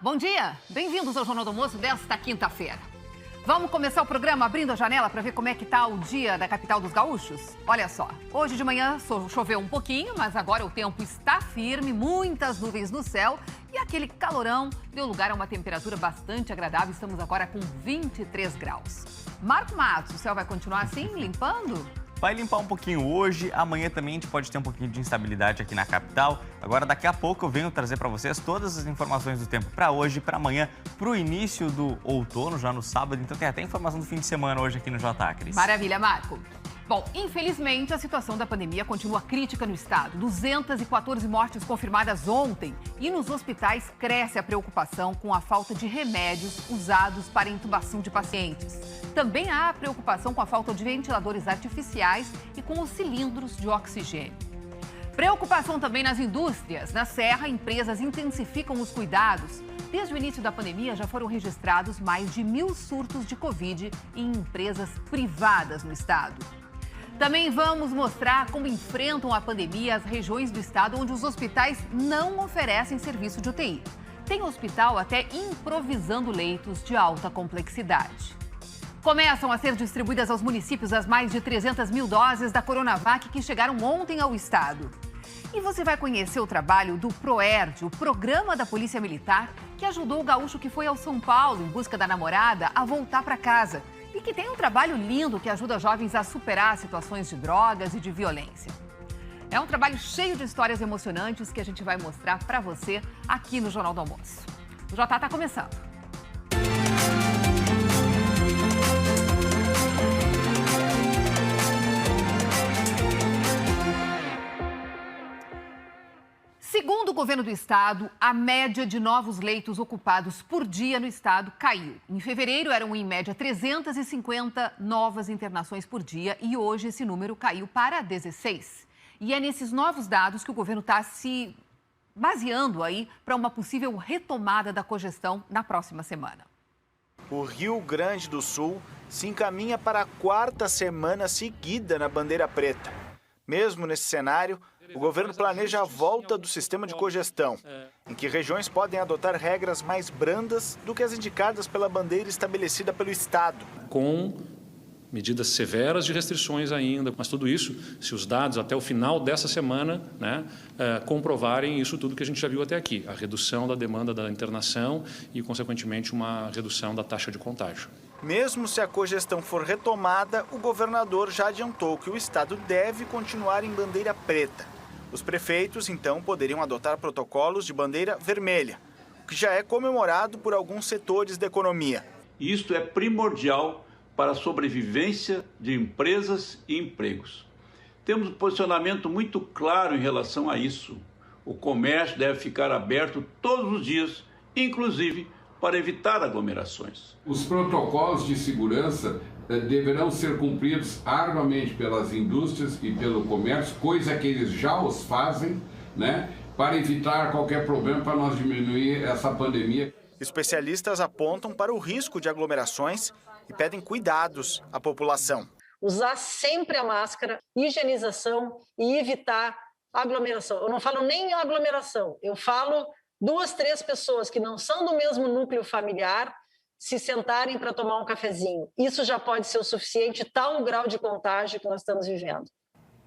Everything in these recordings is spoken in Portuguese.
bom dia. Bem-vindos ao Jornal do Almoço desta quinta-feira. Vamos começar o programa abrindo a janela para ver como é que tá o dia da capital dos gaúchos? Olha só, hoje de manhã choveu um pouquinho, mas agora o tempo está firme, muitas nuvens no céu e aquele calorão deu lugar a uma temperatura bastante agradável. Estamos agora com 23 graus. Marco Matos, o céu vai continuar assim, limpando? Vai limpar um pouquinho hoje, amanhã também a gente pode ter um pouquinho de instabilidade aqui na capital. Agora, daqui a pouco eu venho trazer para vocês todas as informações do tempo para hoje, para amanhã, para o início do outono, já no sábado. Então tem até informação do fim de semana hoje aqui no JA, Cris. Maravilha, Marco. Bom, infelizmente a situação da pandemia continua crítica no estado. 214 mortes confirmadas ontem e nos hospitais cresce a preocupação com a falta de remédios usados para intubação de pacientes. Também há preocupação com a falta de ventiladores artificiais e com os cilindros de oxigênio. Preocupação também nas indústrias. Na Serra, empresas intensificam os cuidados. Desde o início da pandemia, já foram registrados mais de 1.000 surtos de Covid em empresas privadas no estado. Também vamos mostrar como enfrentam a pandemia as regiões do estado onde os hospitais não oferecem serviço de UTI. Tem hospital até improvisando leitos de alta complexidade. Começam a ser distribuídas aos municípios as mais de 300 mil doses da Coronavac que chegaram ontem ao estado. E você vai conhecer o trabalho do PROERD, o programa da Polícia Militar, que ajudou o gaúcho que foi ao São Paulo em busca da namorada a voltar para casa. E que tem um trabalho lindo que ajuda jovens a superar situações de drogas e de violência. É um trabalho cheio de histórias emocionantes que a gente vai mostrar para você aqui no Jornal do Almoço. O JA está começando. Segundo o governo do estado, a média de novos leitos ocupados por dia no estado caiu. Em fevereiro, eram em média 350 novas internações por dia e hoje esse número caiu para 16. E é nesses novos dados que o governo está se baseando aí para uma possível retomada da cogestão na próxima semana. O Rio Grande do Sul se encaminha para a 4ª semana seguida na bandeira preta. Mesmo nesse cenário, o governo planeja a volta do sistema de cogestão, em que regiões podem adotar regras mais brandas do que as indicadas pela bandeira estabelecida pelo Estado. Com medidas severas de restrições ainda, mas tudo isso, se os dados até o final dessa semana comprovarem isso tudo que a gente já viu até aqui, a redução da demanda da internação e, consequentemente, uma redução da taxa de contágio. Mesmo se a cogestão for retomada, o governador já adiantou que o estado deve continuar em bandeira preta. Os prefeitos, então, poderiam adotar protocolos de bandeira vermelha, o que já é comemorado por alguns setores da economia. Isto é primordial para a sobrevivência de empresas e empregos. Temos um posicionamento muito claro em relação a isso. O comércio deve ficar aberto todos os dias, inclusive para evitar aglomerações. Os protocolos de segurança deverão ser cumpridos arduamente pelas indústrias e pelo comércio, coisa que eles já os fazem, para evitar qualquer problema, para nós diminuir essa pandemia. Especialistas apontam para o risco de aglomerações e pedem cuidados à população. Usar sempre a máscara, higienização e evitar aglomeração. Eu não falo nem aglomeração, eu falo 2, 3 pessoas que não são do mesmo núcleo familiar se sentarem para tomar um cafezinho. Isso já pode ser o suficiente, tal o grau de contágio que nós estamos vivendo.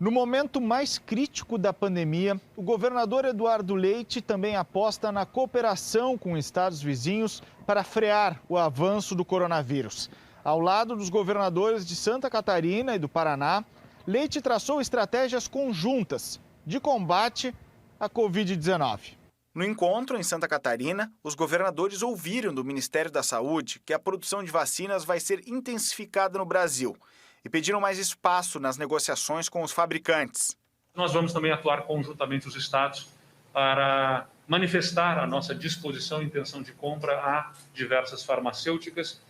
No momento mais crítico da pandemia, o governador Eduardo Leite também aposta na cooperação com estados vizinhos para frear o avanço do coronavírus. Ao lado dos governadores de Santa Catarina e do Paraná, Leite traçou estratégias conjuntas de combate à Covid-19. No encontro em Santa Catarina, os governadores ouviram do Ministério da Saúde que a produção de vacinas vai ser intensificada no Brasil e pediram mais espaço nas negociações com os fabricantes. Nós vamos também atuar conjuntamente os estados para manifestar a nossa disposição e intenção de compra a diversas farmacêuticas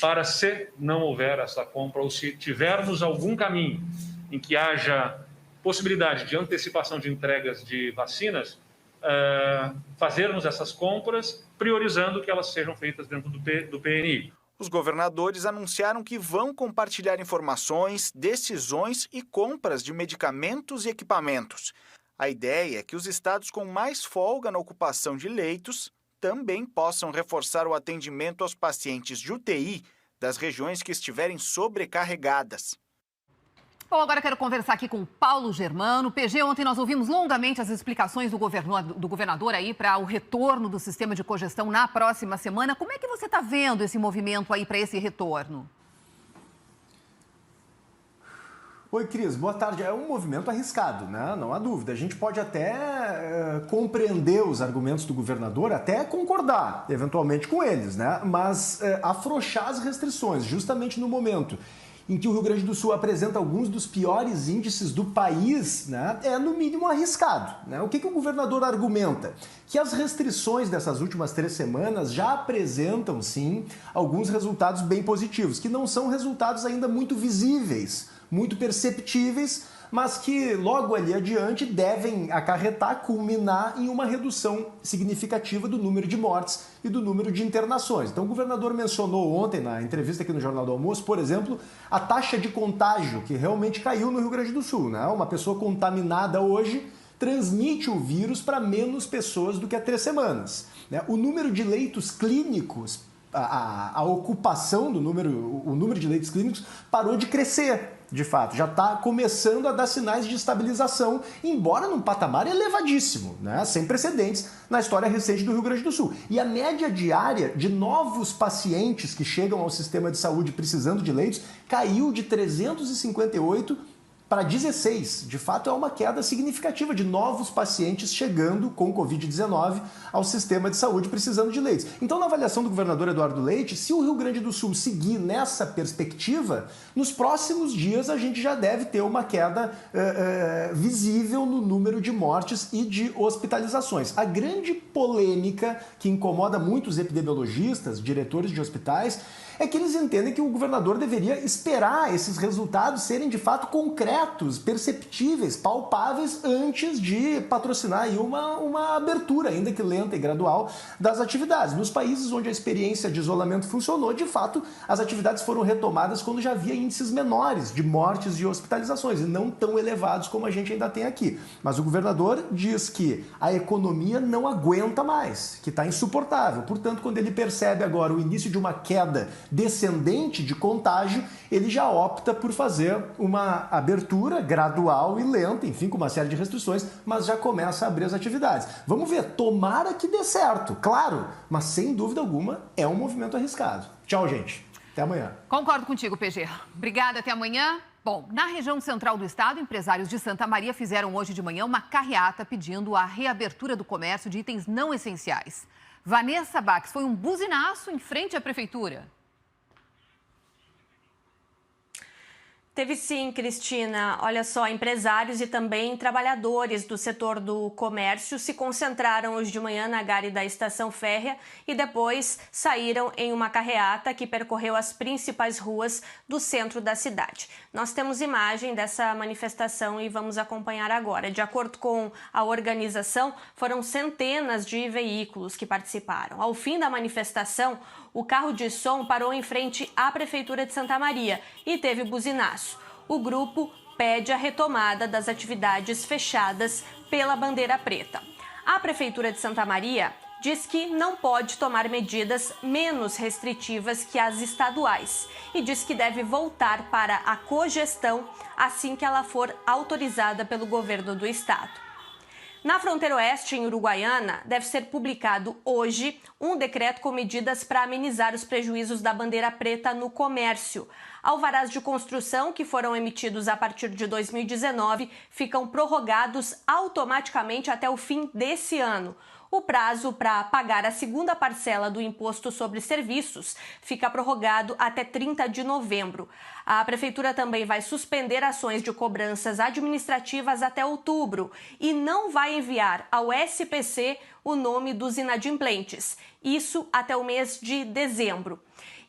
para, se não houver essa compra ou se tivermos algum caminho em que haja possibilidade de antecipação de entregas de vacinas, fazermos essas compras, priorizando que elas sejam feitas dentro do PNI. Os governadores anunciaram que vão compartilhar informações, decisões e compras de medicamentos e equipamentos. A ideia é que os estados com mais folga na ocupação de leitos também possam reforçar o atendimento aos pacientes de UTI das regiões que estiverem sobrecarregadas. Bom, agora quero conversar aqui com o Paulo Germano. PG, ontem nós ouvimos longamente as explicações do governador aí para o retorno do sistema de cogestão na próxima semana. Como é que você está vendo esse movimento aí para esse retorno? Oi, Cris, boa tarde. É um movimento arriscado, né? Não há dúvida. A gente pode até compreender os argumentos do governador, até concordar, eventualmente, com eles, né? Mas afrouxar as restrições, justamente no momento em que o Rio Grande do Sul apresenta alguns dos piores índices do país, né, é no mínimo arriscado, né? O que o governador argumenta? Que as restrições dessas últimas 3 semanas já apresentam, sim, alguns resultados bem positivos, que não são resultados ainda muito visíveis, muito perceptíveis, mas que logo ali adiante devem acarretar, culminar em uma redução significativa do número de mortes e do número de internações. Então o governador mencionou ontem, na entrevista aqui no Jornal do Almoço, por exemplo, a taxa de contágio, que realmente caiu no Rio Grande do Sul, né? Uma pessoa contaminada hoje transmite o vírus para menos pessoas do que há 3 semanas. Né? O número de leitos clínicos, a ocupação do o número de leitos clínicos parou de crescer. De fato, já está começando a dar sinais de estabilização, embora num patamar elevadíssimo, né? Sem precedentes na história recente do Rio Grande do Sul. E a média diária de novos pacientes que chegam ao sistema de saúde precisando de leitos caiu de 358 para 16. De fato, é uma queda significativa de novos pacientes chegando com Covid-19 ao sistema de saúde precisando de leitos. Então, na avaliação do governador Eduardo Leite, se o Rio Grande do Sul seguir nessa perspectiva, nos próximos dias a gente já deve ter uma queda visível no número de mortes e de hospitalizações. A grande polêmica que incomoda muitos epidemiologistas, diretores de hospitais, é que eles entendem que o governador deveria esperar esses resultados serem de fato concretos, perceptíveis, palpáveis, antes de patrocinar aí uma abertura, ainda que lenta e gradual, das atividades. Nos países onde a experiência de isolamento funcionou, de fato, as atividades foram retomadas quando já havia índices menores de mortes e hospitalizações, e não tão elevados como a gente ainda tem aqui. Mas o governador diz que a economia não aguenta mais, que está insuportável. Portanto, quando ele percebe agora o início de uma queda descendente de contágio, ele já opta por fazer uma abertura gradual e lenta, enfim, com uma série de restrições, mas já começa a abrir as atividades. Vamos ver, tomara que dê certo, claro, mas sem dúvida alguma é um movimento arriscado. Tchau, gente. Até amanhã. Concordo contigo, PG. Obrigada, até amanhã. Bom, na região central do estado, empresários de Santa Maria fizeram hoje de manhã uma carreata pedindo a reabertura do comércio de itens não essenciais. Vanessa Bax, foi um buzinaço em frente à prefeitura. Teve sim, Cristina. Olha só, empresários e também trabalhadores do setor do comércio se concentraram hoje de manhã na gare da estação férrea e depois saíram em uma carreata que percorreu as principais ruas do centro da cidade. Nós temos imagem dessa manifestação e vamos acompanhar agora. De acordo com a organização, foram centenas de veículos que participaram. Ao fim da manifestação, o carro de som parou em frente à Prefeitura de Santa Maria e teve buzinaço. O grupo pede a retomada das atividades fechadas pela bandeira preta. A Prefeitura de Santa Maria diz que não pode tomar medidas menos restritivas que as estaduais e diz que deve voltar para a cogestão assim que ela for autorizada pelo governo do estado. Na fronteira oeste, em Uruguaiana, deve ser publicado hoje um decreto com medidas para amenizar os prejuízos da bandeira preta no comércio. Alvarás de construção que foram emitidos a partir de 2019 ficam prorrogados automaticamente até o fim desse ano. O prazo para pagar a segunda parcela do Imposto sobre Serviços fica prorrogado até 30 de novembro. A Prefeitura também vai suspender ações de cobranças administrativas até outubro e não vai enviar ao SPC o nome dos inadimplentes. Isso até o mês de dezembro.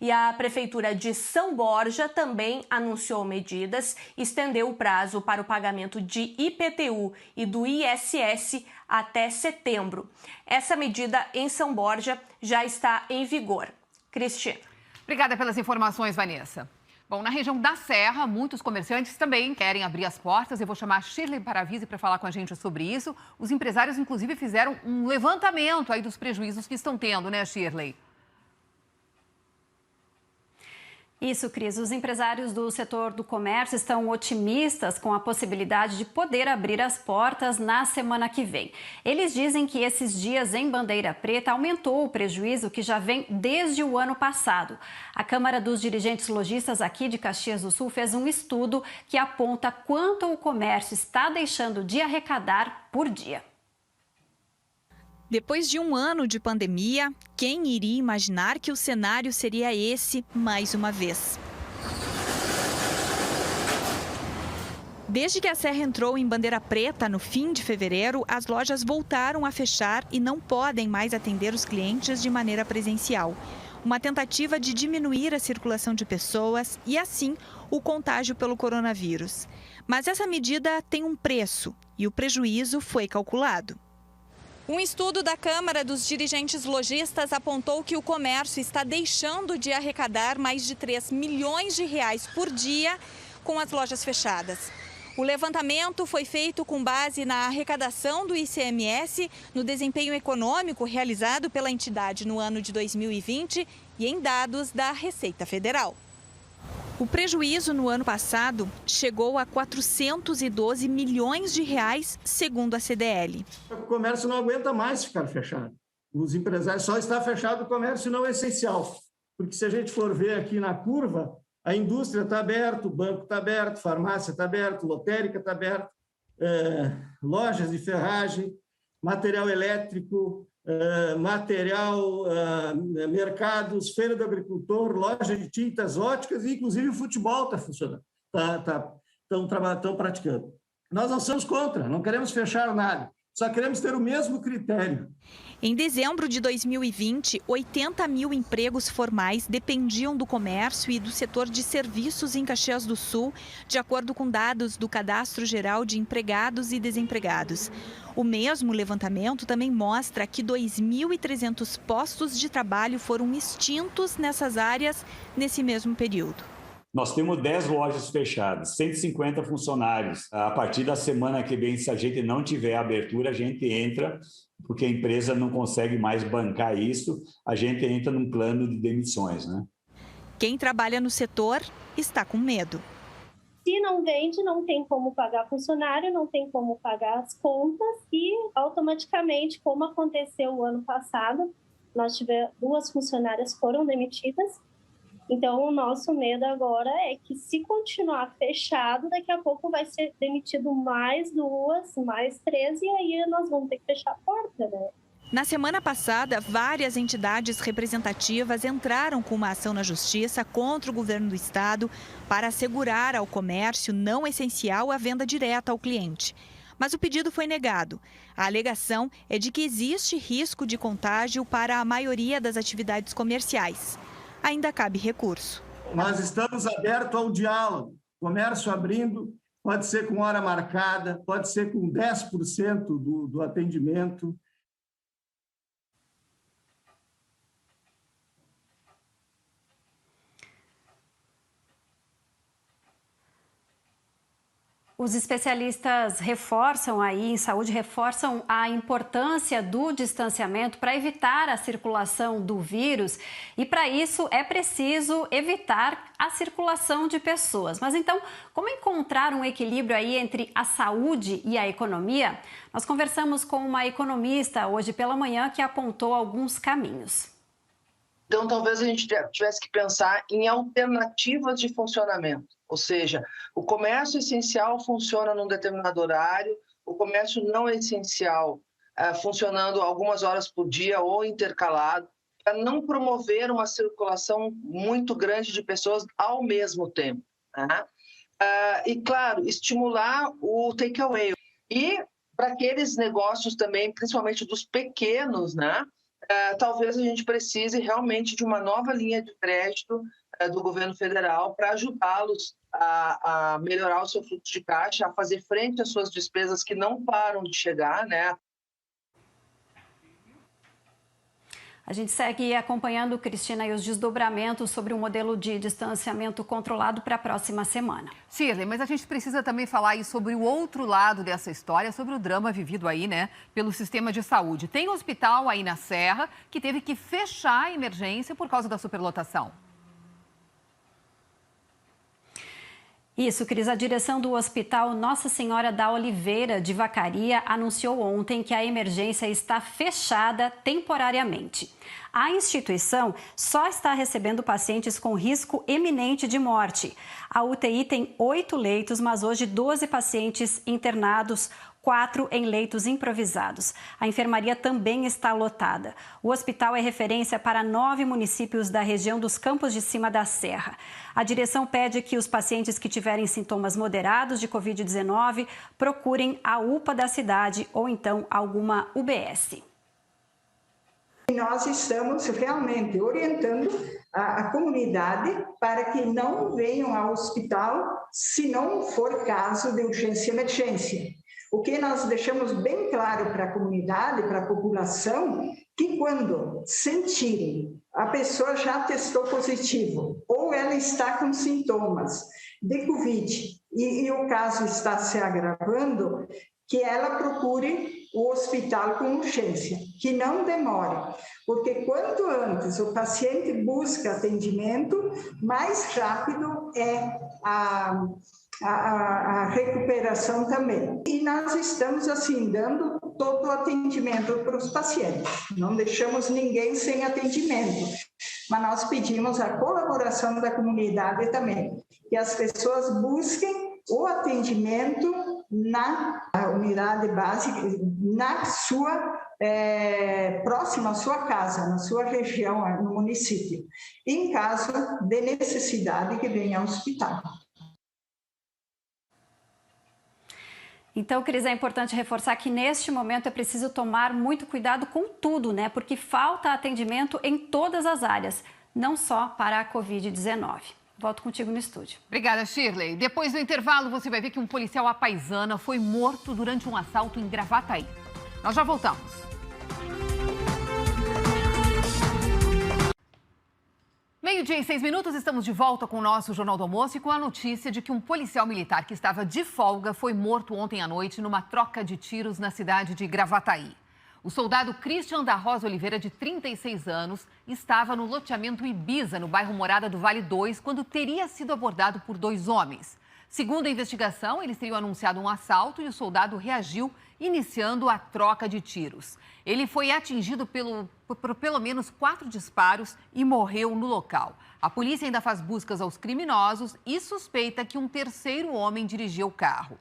E a Prefeitura de São Borja também anunciou medidas, estendeu o prazo para o pagamento de IPTU e do ISS até setembro. Essa medida em São Borja já está em vigor. Cristina. Obrigada pelas informações, Vanessa. Bom, na região da Serra, muitos comerciantes também querem abrir as portas. Eu vou chamar a Shirley Paravise para falar com a gente sobre isso. Os empresários, inclusive, fizeram um levantamento aí dos prejuízos que estão tendo, né, Shirley? Isso, Cris. Os empresários do setor do comércio estão otimistas com a possibilidade de poder abrir as portas na semana que vem. Eles dizem que esses dias em Bandeira Preta aumentou o prejuízo que já vem desde o ano passado. A Câmara dos Dirigentes Lojistas aqui de Caxias do Sul fez um estudo que aponta quanto o comércio está deixando de arrecadar por dia. Depois de um ano de pandemia, quem iria imaginar que o cenário seria esse mais uma vez? Desde que a Serra entrou em Bandeira Preta no fim de fevereiro, as lojas voltaram a fechar e não podem mais atender os clientes de maneira presencial. Uma tentativa de diminuir a circulação de pessoas e, assim, o contágio pelo coronavírus. Mas essa medida tem um preço e o prejuízo foi calculado. Um estudo da Câmara dos Dirigentes Lojistas apontou que o comércio está deixando de arrecadar mais de 3 milhões de reais por dia com as lojas fechadas. O levantamento foi feito com base na arrecadação do ICMS, no desempenho econômico realizado pela entidade no ano de 2020 e em dados da Receita Federal. O prejuízo no ano passado chegou a 412 milhões de reais, segundo a CDL. O comércio não aguenta mais ficar fechado. Os empresários só está fechado o comércio não essencial. Porque se a gente for ver aqui na curva, a indústria está aberta, o banco está aberto, farmácia está aberto, lotérica está aberta, lojas de ferragem, material elétrico, material, mercados, feira do agricultor, loja de tintas, óticas e, inclusive, o futebol está funcionando, estão praticando. Nós não somos contra, não queremos fechar nada, só queremos ter o mesmo critério. Em dezembro de 2020, 80 mil empregos formais dependiam do comércio e do setor de serviços em Caxias do Sul, de acordo com dados do Cadastro Geral de Empregados e Desempregados. O mesmo levantamento também mostra que 2.300 postos de trabalho foram extintos nessas áreas nesse mesmo período. Nós temos 10 lojas fechadas, 150 funcionários. A partir da semana que vem, se a gente não tiver abertura, a gente entra, porque a empresa não consegue mais bancar isso, a gente entra num plano de demissões, né? Quem trabalha no setor está com medo. Se não vende, não tem como pagar funcionário, não tem como pagar as contas e, automaticamente, como aconteceu o ano passado, nós tivemos 2 funcionárias foram demitidas. Então, o nosso medo agora é que, se continuar fechado, daqui a pouco vai ser demitido mais 2, mais 3, e aí nós vamos ter que fechar a porta, né? Na semana passada, várias entidades representativas entraram com uma ação na Justiça contra o governo do estado para assegurar ao comércio não essencial a venda direta ao cliente. Mas o pedido foi negado. A alegação é de que existe risco de contágio para a maioria das atividades comerciais. Ainda cabe recurso. Nós estamos abertos ao diálogo. Comércio abrindo, pode ser com hora marcada, pode ser com 10% do atendimento. Os especialistas reforçam aí em saúde, reforçam a importância do distanciamento para evitar a circulação do vírus e para isso é preciso evitar a circulação de pessoas. Mas então, como encontrar um equilíbrio aí entre a saúde e a economia? Nós conversamos com uma economista hoje pela manhã que apontou alguns caminhos. Então, talvez a gente tivesse que pensar em alternativas de funcionamento. Ou seja, o comércio essencial funciona num determinado horário, o comércio não essencial funcionando algumas horas por dia ou intercalado, para não promover uma circulação muito grande de pessoas ao mesmo tempo. Né? E, claro, estimular o takeaway. E para aqueles negócios também, principalmente dos pequenos, né? Talvez a gente precise realmente de uma nova linha de crédito do governo federal para ajudá-los a melhorar o seu fluxo de caixa, a fazer frente às suas despesas que não param de chegar, né? A gente segue acompanhando, Cristina, e os desdobramentos sobre o modelo de distanciamento controlado para a próxima semana. Shirley, mas a gente precisa também falar aí sobre o outro lado dessa história, sobre o drama vivido aí, né, pelo sistema de saúde. Tem um hospital aí na Serra que teve que fechar a emergência por causa da superlotação. Isso, Cris. A direção do Hospital Nossa Senhora da Oliveira de Vacaria anunciou ontem que a emergência está fechada temporariamente. A instituição só está recebendo pacientes com risco eminente de morte. A UTI tem 8 leitos, mas hoje 12 pacientes internados, 4 em leitos improvisados. A enfermaria também está lotada. O hospital é referência para 9 municípios da região dos Campos de Cima da Serra. A direção pede que os pacientes que tiverem sintomas moderados de Covid-19 procurem a UPA da cidade ou então alguma UBS. Nós estamos realmente orientando a comunidade para que não venham ao hospital se não for caso de urgência e emergência. O que nós deixamos bem claro para a comunidade, para a população, que quando sentirem a pessoa já testou positivo ou ela está com sintomas de Covid e o caso está se agravando, que ela procure o hospital com urgência, que não demore, porque quanto antes o paciente busca atendimento, mais rápido é a recuperação também. E nós estamos, assim, dando todo o atendimento para os pacientes. Não deixamos ninguém sem atendimento. Mas nós pedimos a colaboração da comunidade também, que as pessoas busquem o atendimento na unidade básica, na sua próxima à sua casa, na sua região, no município. Em caso de necessidade, que venha ao hospital. Então, Cris, é importante reforçar que neste momento é preciso tomar muito cuidado com tudo, né? Porque falta atendimento em todas as áreas, não só para a Covid-19. Volto contigo no estúdio. Obrigada, Shirley. Depois do intervalo, você vai ver que um policial apaisana foi morto durante um assalto em Gravataí. Nós já voltamos. Meio-dia e 6 minutos, estamos de volta com o nosso Jornal do Almoço e com a notícia de que um policial militar que estava de folga foi morto ontem à noite numa troca de tiros na cidade de Gravataí. O soldado Christian da Rosa Oliveira, de 36 anos, estava no loteamento Ibiza, no bairro Morada do Vale 2, quando teria sido abordado por 2 homens. Segundo a investigação, eles teriam anunciado um assalto e o soldado reagiu, iniciando a troca de tiros. Ele foi atingido por pelo menos 4 disparos e morreu no local. A polícia ainda faz buscas aos criminosos e suspeita que um terceiro homem dirigia o carro.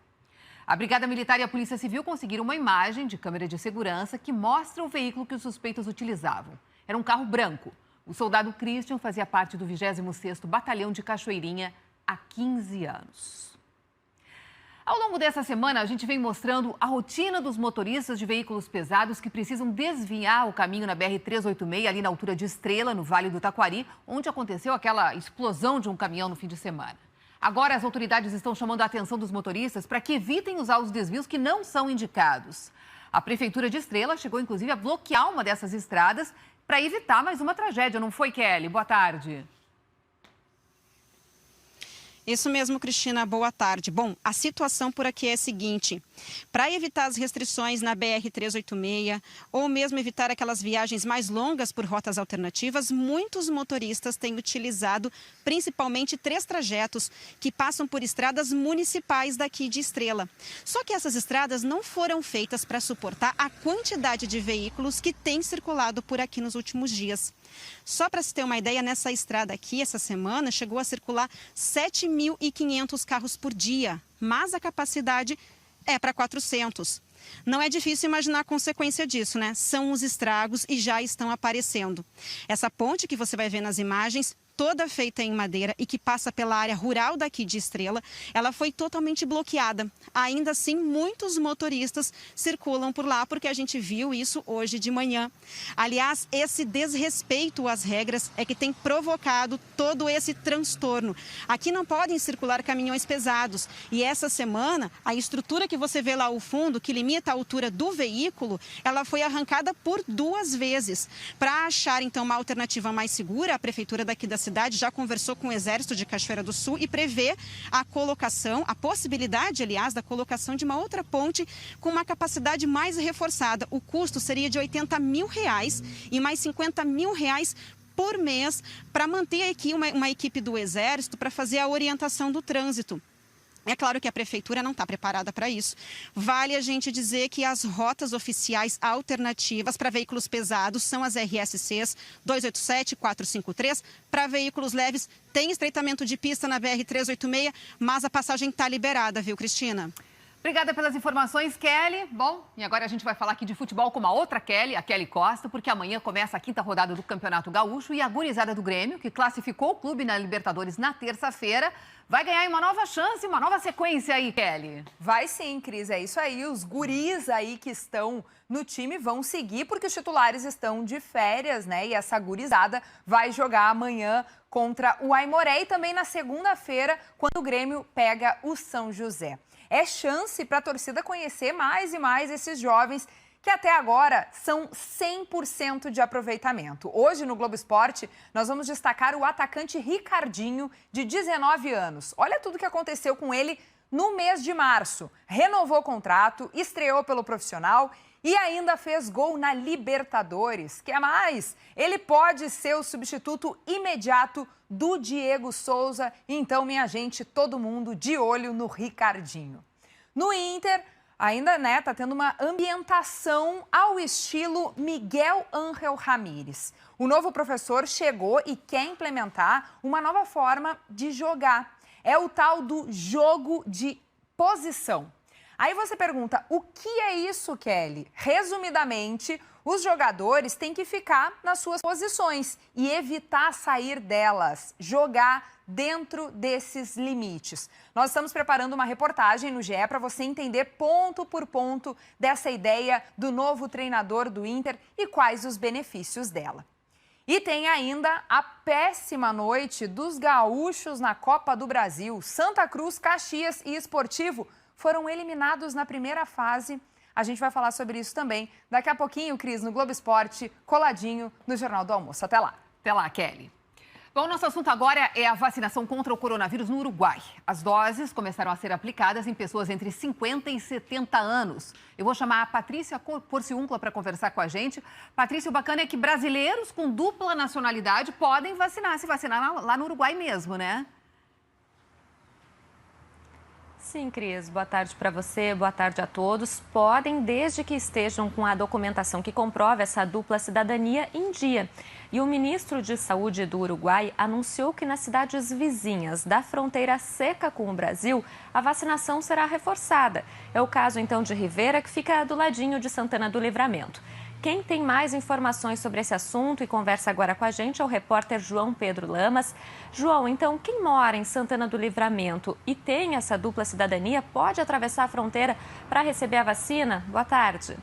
A Brigada Militar e a Polícia Civil conseguiram uma imagem de câmera de segurança que mostra o veículo que os suspeitos utilizavam. Era um carro branco. O soldado Christian fazia parte do 26º Batalhão de Cachoeirinha há 15 anos. Ao longo dessa semana, a gente vem mostrando a rotina dos motoristas de veículos pesados que precisam desviar o caminho na BR-386, ali na altura de Estrela, no Vale do Taquari, onde aconteceu aquela explosão de um caminhão no fim de semana. Agora, as autoridades estão chamando a atenção dos motoristas para que evitem usar os desvios que não são indicados. A Prefeitura de Estrela chegou, inclusive, a bloquear uma dessas estradas para evitar mais uma tragédia, não foi, Kelly? Boa tarde. Isso mesmo, Cristina. Boa tarde. Bom, a situação por aqui é a seguinte. Para evitar as restrições na BR-386 ou mesmo evitar aquelas viagens mais longas por rotas alternativas, muitos motoristas têm utilizado principalmente 3 trajetos que passam por estradas municipais daqui de Estrela. Só que essas estradas não foram feitas para suportar a quantidade de veículos que tem circulado por aqui nos últimos dias. Só para se ter uma ideia, nessa estrada aqui, essa semana, chegou a circular 7.500 carros por dia, mas a capacidade é para 400. Não é difícil imaginar a consequência disso, né? São os estragos e já estão aparecendo. Essa ponte que você vai ver nas imagens toda feita em madeira e que passa pela área rural daqui de Estrela, ela foi totalmente bloqueada. Ainda assim, muitos motoristas circulam por lá, porque a gente viu isso hoje de manhã. Aliás, esse desrespeito às regras é que tem provocado todo esse transtorno. Aqui não podem circular caminhões pesados e essa semana a estrutura que você vê lá ao fundo, que limita a altura do veículo, ela foi arrancada por 2 vezes. Para achar então uma alternativa mais segura, a prefeitura daqui da cidade já conversou com o Exército de Cachoeira do Sul e prevê a colocação, a possibilidade, aliás, da colocação de uma outra ponte com uma capacidade mais reforçada. O custo seria de R$80 mil e mais R$50 mil por mês para manter aqui uma equipe do Exército para fazer a orientação do trânsito. É claro que a prefeitura não está preparada para isso. Vale a gente dizer que as rotas oficiais alternativas para veículos pesados são as RSCs 287 e 453. Para veículos leves, tem estreitamento de pista na BR-386, mas a passagem está liberada, viu, Cristina? Obrigada pelas informações, Kelly. Bom, e agora a gente vai falar aqui de futebol com uma outra Kelly, a Kelly Costa, porque amanhã começa a 5ª rodada do Campeonato Gaúcho e a gurizada do Grêmio, que classificou o clube na Libertadores na terça-feira, vai ganhar uma nova chance, uma nova sequência aí, Kelly. Vai sim, Cris, é isso aí. Os guris aí que estão no time vão seguir, porque os titulares estão de férias, né? E essa gurizada vai jogar amanhã contra o Aimoré e também na segunda-feira, quando o Grêmio pega o São José. É chance para a torcida conhecer mais e mais esses jovens que até agora são 100% de aproveitamento. Hoje, no Globo Esporte, nós vamos destacar o atacante Ricardinho, de 19 anos. Olha tudo que aconteceu com ele no mês de março. Renovou o contrato, estreou pelo profissional e ainda fez gol na Libertadores. Quer mais? Ele pode ser o substituto imediato do Diego Souza. Então, minha gente, todo mundo de olho no Ricardinho. No Inter, ainda, né, tá tendo uma ambientação ao estilo Miguel Ángel Ramírez. O novo professor chegou e quer implementar uma nova forma de jogar. É o tal do jogo de posição. Aí você pergunta, o que é isso, Kelly? Resumidamente, os jogadores têm que ficar nas suas posições e evitar sair delas, jogar dentro desses limites. Nós estamos preparando uma reportagem no GE para você entender ponto por ponto dessa ideia do novo treinador do Inter e quais os benefícios dela. E tem ainda a péssima noite dos gaúchos na Copa do Brasil. Santa Cruz, Caxias e Esportivo foram eliminados na primeira fase. A gente vai falar sobre isso também daqui a pouquinho, Cris, no Globo Esporte, coladinho no Jornal do Almoço. Até lá. Até lá, Kelly. Bom, nosso assunto agora é a vacinação contra o coronavírus no Uruguai. As doses começaram a ser aplicadas em pessoas entre 50 e 70 anos. Eu vou chamar a Patrícia Porciúncula para conversar com a gente. Patrícia, o bacana é que brasileiros com dupla nacionalidade podem se vacinar lá no Uruguai mesmo, né? Sim, Cris. Boa tarde para você, boa tarde a todos. Podem, desde que estejam com a documentação que comprova essa dupla cidadania em dia. E o ministro de Saúde do Uruguai anunciou que nas cidades vizinhas da fronteira seca com o Brasil, a vacinação será reforçada. É o caso, então, de Rivera, que fica do ladinho de Santana do Livramento. Quem tem mais informações sobre esse assunto e conversa agora com a gente é o repórter João Pedro Lamas. João, então, quem mora em Santana do Livramento e tem essa dupla cidadania pode atravessar a fronteira para receber a vacina? Boa tarde.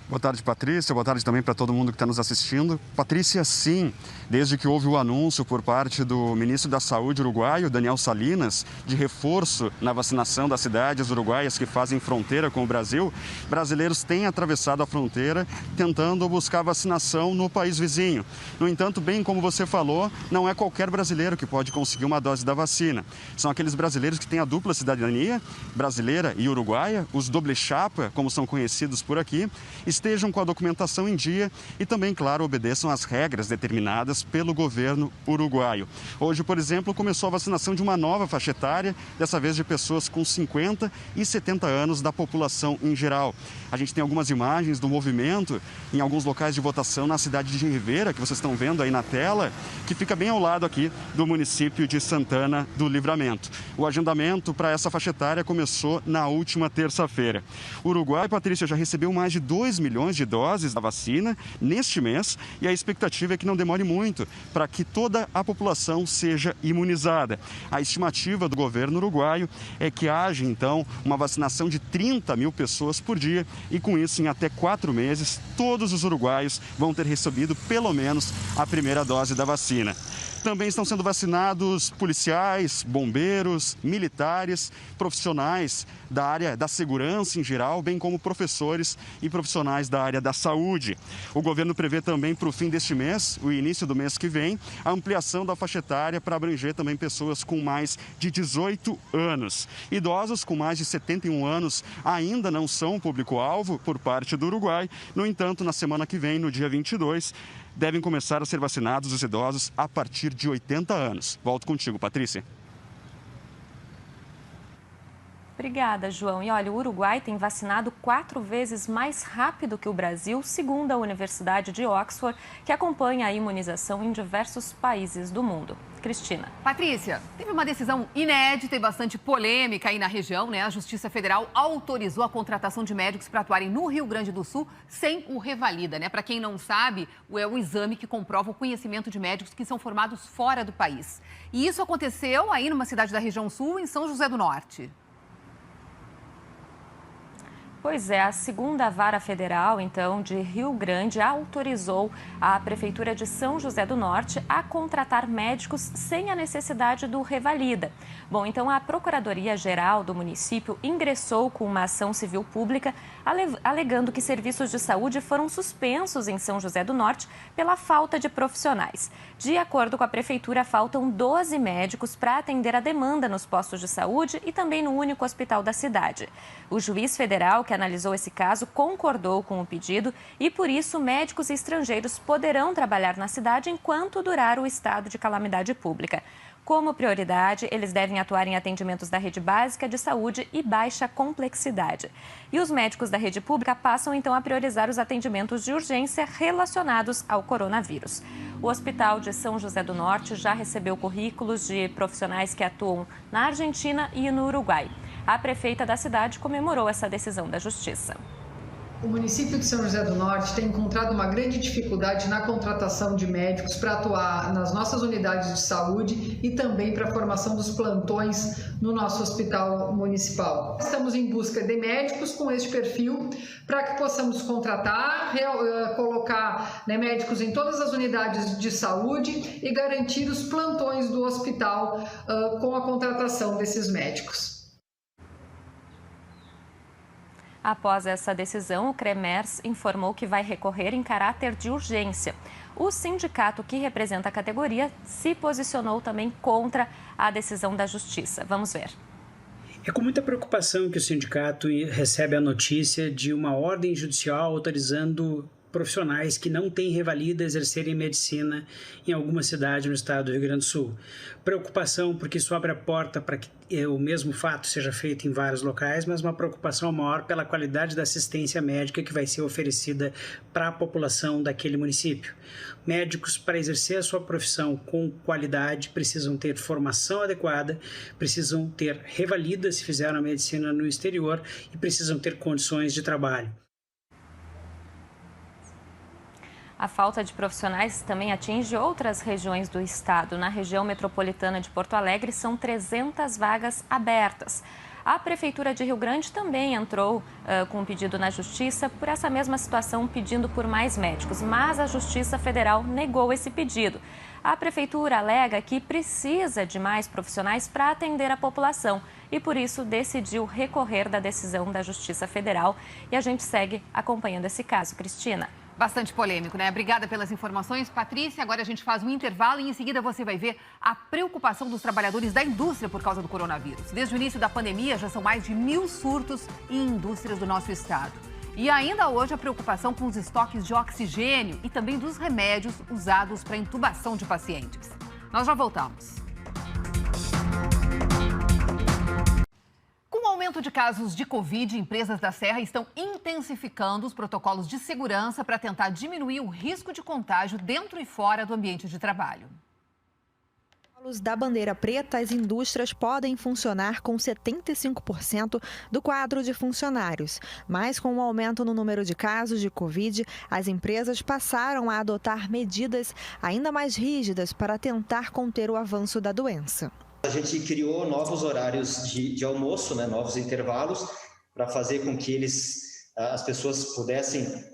Boa tarde, Patrícia. Boa tarde também para todo mundo que está nos assistindo. Patrícia, sim, desde que houve o anúncio por parte do ministro da Saúde uruguaio, Daniel Salinas, de reforço na vacinação das cidades uruguaias que fazem fronteira com o Brasil, brasileiros têm atravessado a fronteira tentando buscar vacinação no país vizinho. No entanto, bem como você falou, não é qualquer brasileiro que pode conseguir uma dose da vacina. São aqueles brasileiros que têm a dupla cidadania, brasileira e uruguaia, os doble chapa, como são conhecidos por aqui, estejam com a documentação em dia e também, claro, obedeçam às regras determinadas pelo governo uruguaio. Hoje, por exemplo, começou a vacinação de uma nova faixa etária, dessa vez de pessoas com 50 e 70 anos da população em geral. A gente tem algumas imagens do movimento em alguns locais de votação na cidade de Rivera, que vocês estão vendo aí na tela, que fica bem ao lado aqui do município de Santana do Livramento. O agendamento para essa faixa etária começou na última terça-feira. O Uruguai, Patrícia, já recebeu mais de 2 milhões de doses da vacina neste mês e a expectativa é que não demore muito para que toda a população seja imunizada. A estimativa do governo uruguaio é que haja, então, uma vacinação de 30 mil pessoas por dia e, com isso, em até 4 meses, todos os uruguaios vão ter recebido pelo menos a primeira dose da vacina. Também estão sendo vacinados policiais, bombeiros, militares, profissionais da área da segurança em geral, bem como professores e profissionais da área da saúde. O governo prevê também para o fim deste mês, o início do mês que vem, a ampliação da faixa etária para abranger também pessoas com mais de 18 anos. Idosos com mais de 71 anos ainda não são público-alvo por parte do Uruguai. No entanto, na semana que vem, no dia 22, devem começar a ser vacinados os idosos a partir de 80 anos. Volto contigo, Patrícia. Obrigada, João. E olha, o Uruguai tem vacinado 4 vezes mais rápido que o Brasil, segundo a Universidade de Oxford, que acompanha a imunização em diversos países do mundo. Cristina. Patrícia, teve uma decisão inédita e bastante polêmica aí na região, né? A Justiça Federal autorizou a contratação de médicos para atuarem no Rio Grande do Sul sem o Revalida, né? Para quem não sabe, é um exame que comprova o conhecimento de médicos que são formados fora do país. E isso aconteceu aí numa cidade da região sul, em São José do Norte. Pois é, a segunda vara federal, então, de Rio Grande, autorizou a Prefeitura de São José do Norte a contratar médicos sem a necessidade do Revalida. Bom, então a Procuradoria-Geral do município ingressou com uma ação civil pública, alegando que serviços de saúde foram suspensos em São José do Norte pela falta de profissionais. De acordo com a Prefeitura, faltam 12 médicos para atender a demanda nos postos de saúde e também no único hospital da cidade. O juiz federal, que analisou esse caso, concordou com o pedido e, por isso, médicos estrangeiros poderão trabalhar na cidade enquanto durar o estado de calamidade pública. Como prioridade, eles devem atuar em atendimentos da rede básica de saúde e baixa complexidade. E os médicos da rede pública passam, então, a priorizar os atendimentos de urgência relacionados ao coronavírus. O Hospital de São José do Norte já recebeu currículos de profissionais que atuam na Argentina e no Uruguai. A prefeita da cidade comemorou essa decisão da Justiça. O município de São José do Norte tem encontrado uma grande dificuldade na contratação de médicos para atuar nas nossas unidades de saúde e também para a formação dos plantões no nosso hospital municipal. Estamos em busca de médicos com este perfil para que possamos contratar, colocar médicos em todas as unidades de saúde e garantir os plantões do hospital com a contratação desses médicos. Após essa decisão, o CREMERS informou que vai recorrer em caráter de urgência. O sindicato que representa a categoria se posicionou também contra a decisão da Justiça. Vamos ver. É com muita preocupação que o sindicato recebe a notícia de uma ordem judicial autorizando profissionais que não têm revalida exercerem medicina em alguma cidade no estado do Rio Grande do Sul. Preocupação porque isso abre a porta para que o mesmo fato seja feito em vários locais, mas uma preocupação maior pela qualidade da assistência médica que vai ser oferecida para a população daquele município. Médicos, para exercer a sua profissão com qualidade, precisam ter formação adequada, precisam ter revalida se fizeram a medicina no exterior e precisam ter condições de trabalho. A falta de profissionais também atinge outras regiões do estado. Na região metropolitana de Porto Alegre, são 300 vagas abertas. A Prefeitura de Rio Grande também entrou com um pedido na Justiça por essa mesma situação, pedindo por mais médicos, mas a Justiça Federal negou esse pedido. A Prefeitura alega que precisa de mais profissionais para atender a população e, por isso, decidiu recorrer da decisão da Justiça Federal. E a gente segue acompanhando esse caso. Cristina. Bastante polêmico, né? Obrigada pelas informações, Patrícia. Agora a gente faz um intervalo e em seguida você vai ver a preocupação dos trabalhadores da indústria por causa do coronavírus. Desde o início da pandemia, já são mais de 1.000 surtos em indústrias do nosso estado. E ainda hoje a preocupação com os estoques de oxigênio e também dos remédios usados para intubação de pacientes. Nós já voltamos. Com o aumento de casos de Covid, empresas da Serra estão intensificando os protocolos de segurança para tentar diminuir o risco de contágio dentro e fora do ambiente de trabalho. Da bandeira preta, as indústrias podem funcionar com 75% do quadro de funcionários. Mas com o aumento no número de casos de Covid, as empresas passaram a adotar medidas ainda mais rígidas para tentar conter o avanço da doença. A gente criou novos horários de almoço, né, novos intervalos, para fazer com que as pessoas pudessem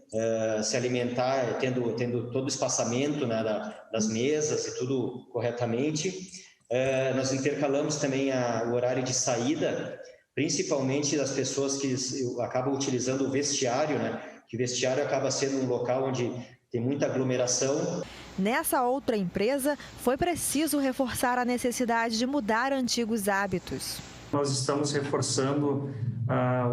se alimentar tendo todo o espaçamento, né, das mesas e tudo corretamente. Nós intercalamos também o horário de saída, principalmente das pessoas que acabam utilizando o vestiário, né, que o vestiário acaba sendo um local onde tem muita aglomeração. Nessa outra empresa, foi preciso reforçar a necessidade de mudar antigos hábitos. Nós estamos reforçando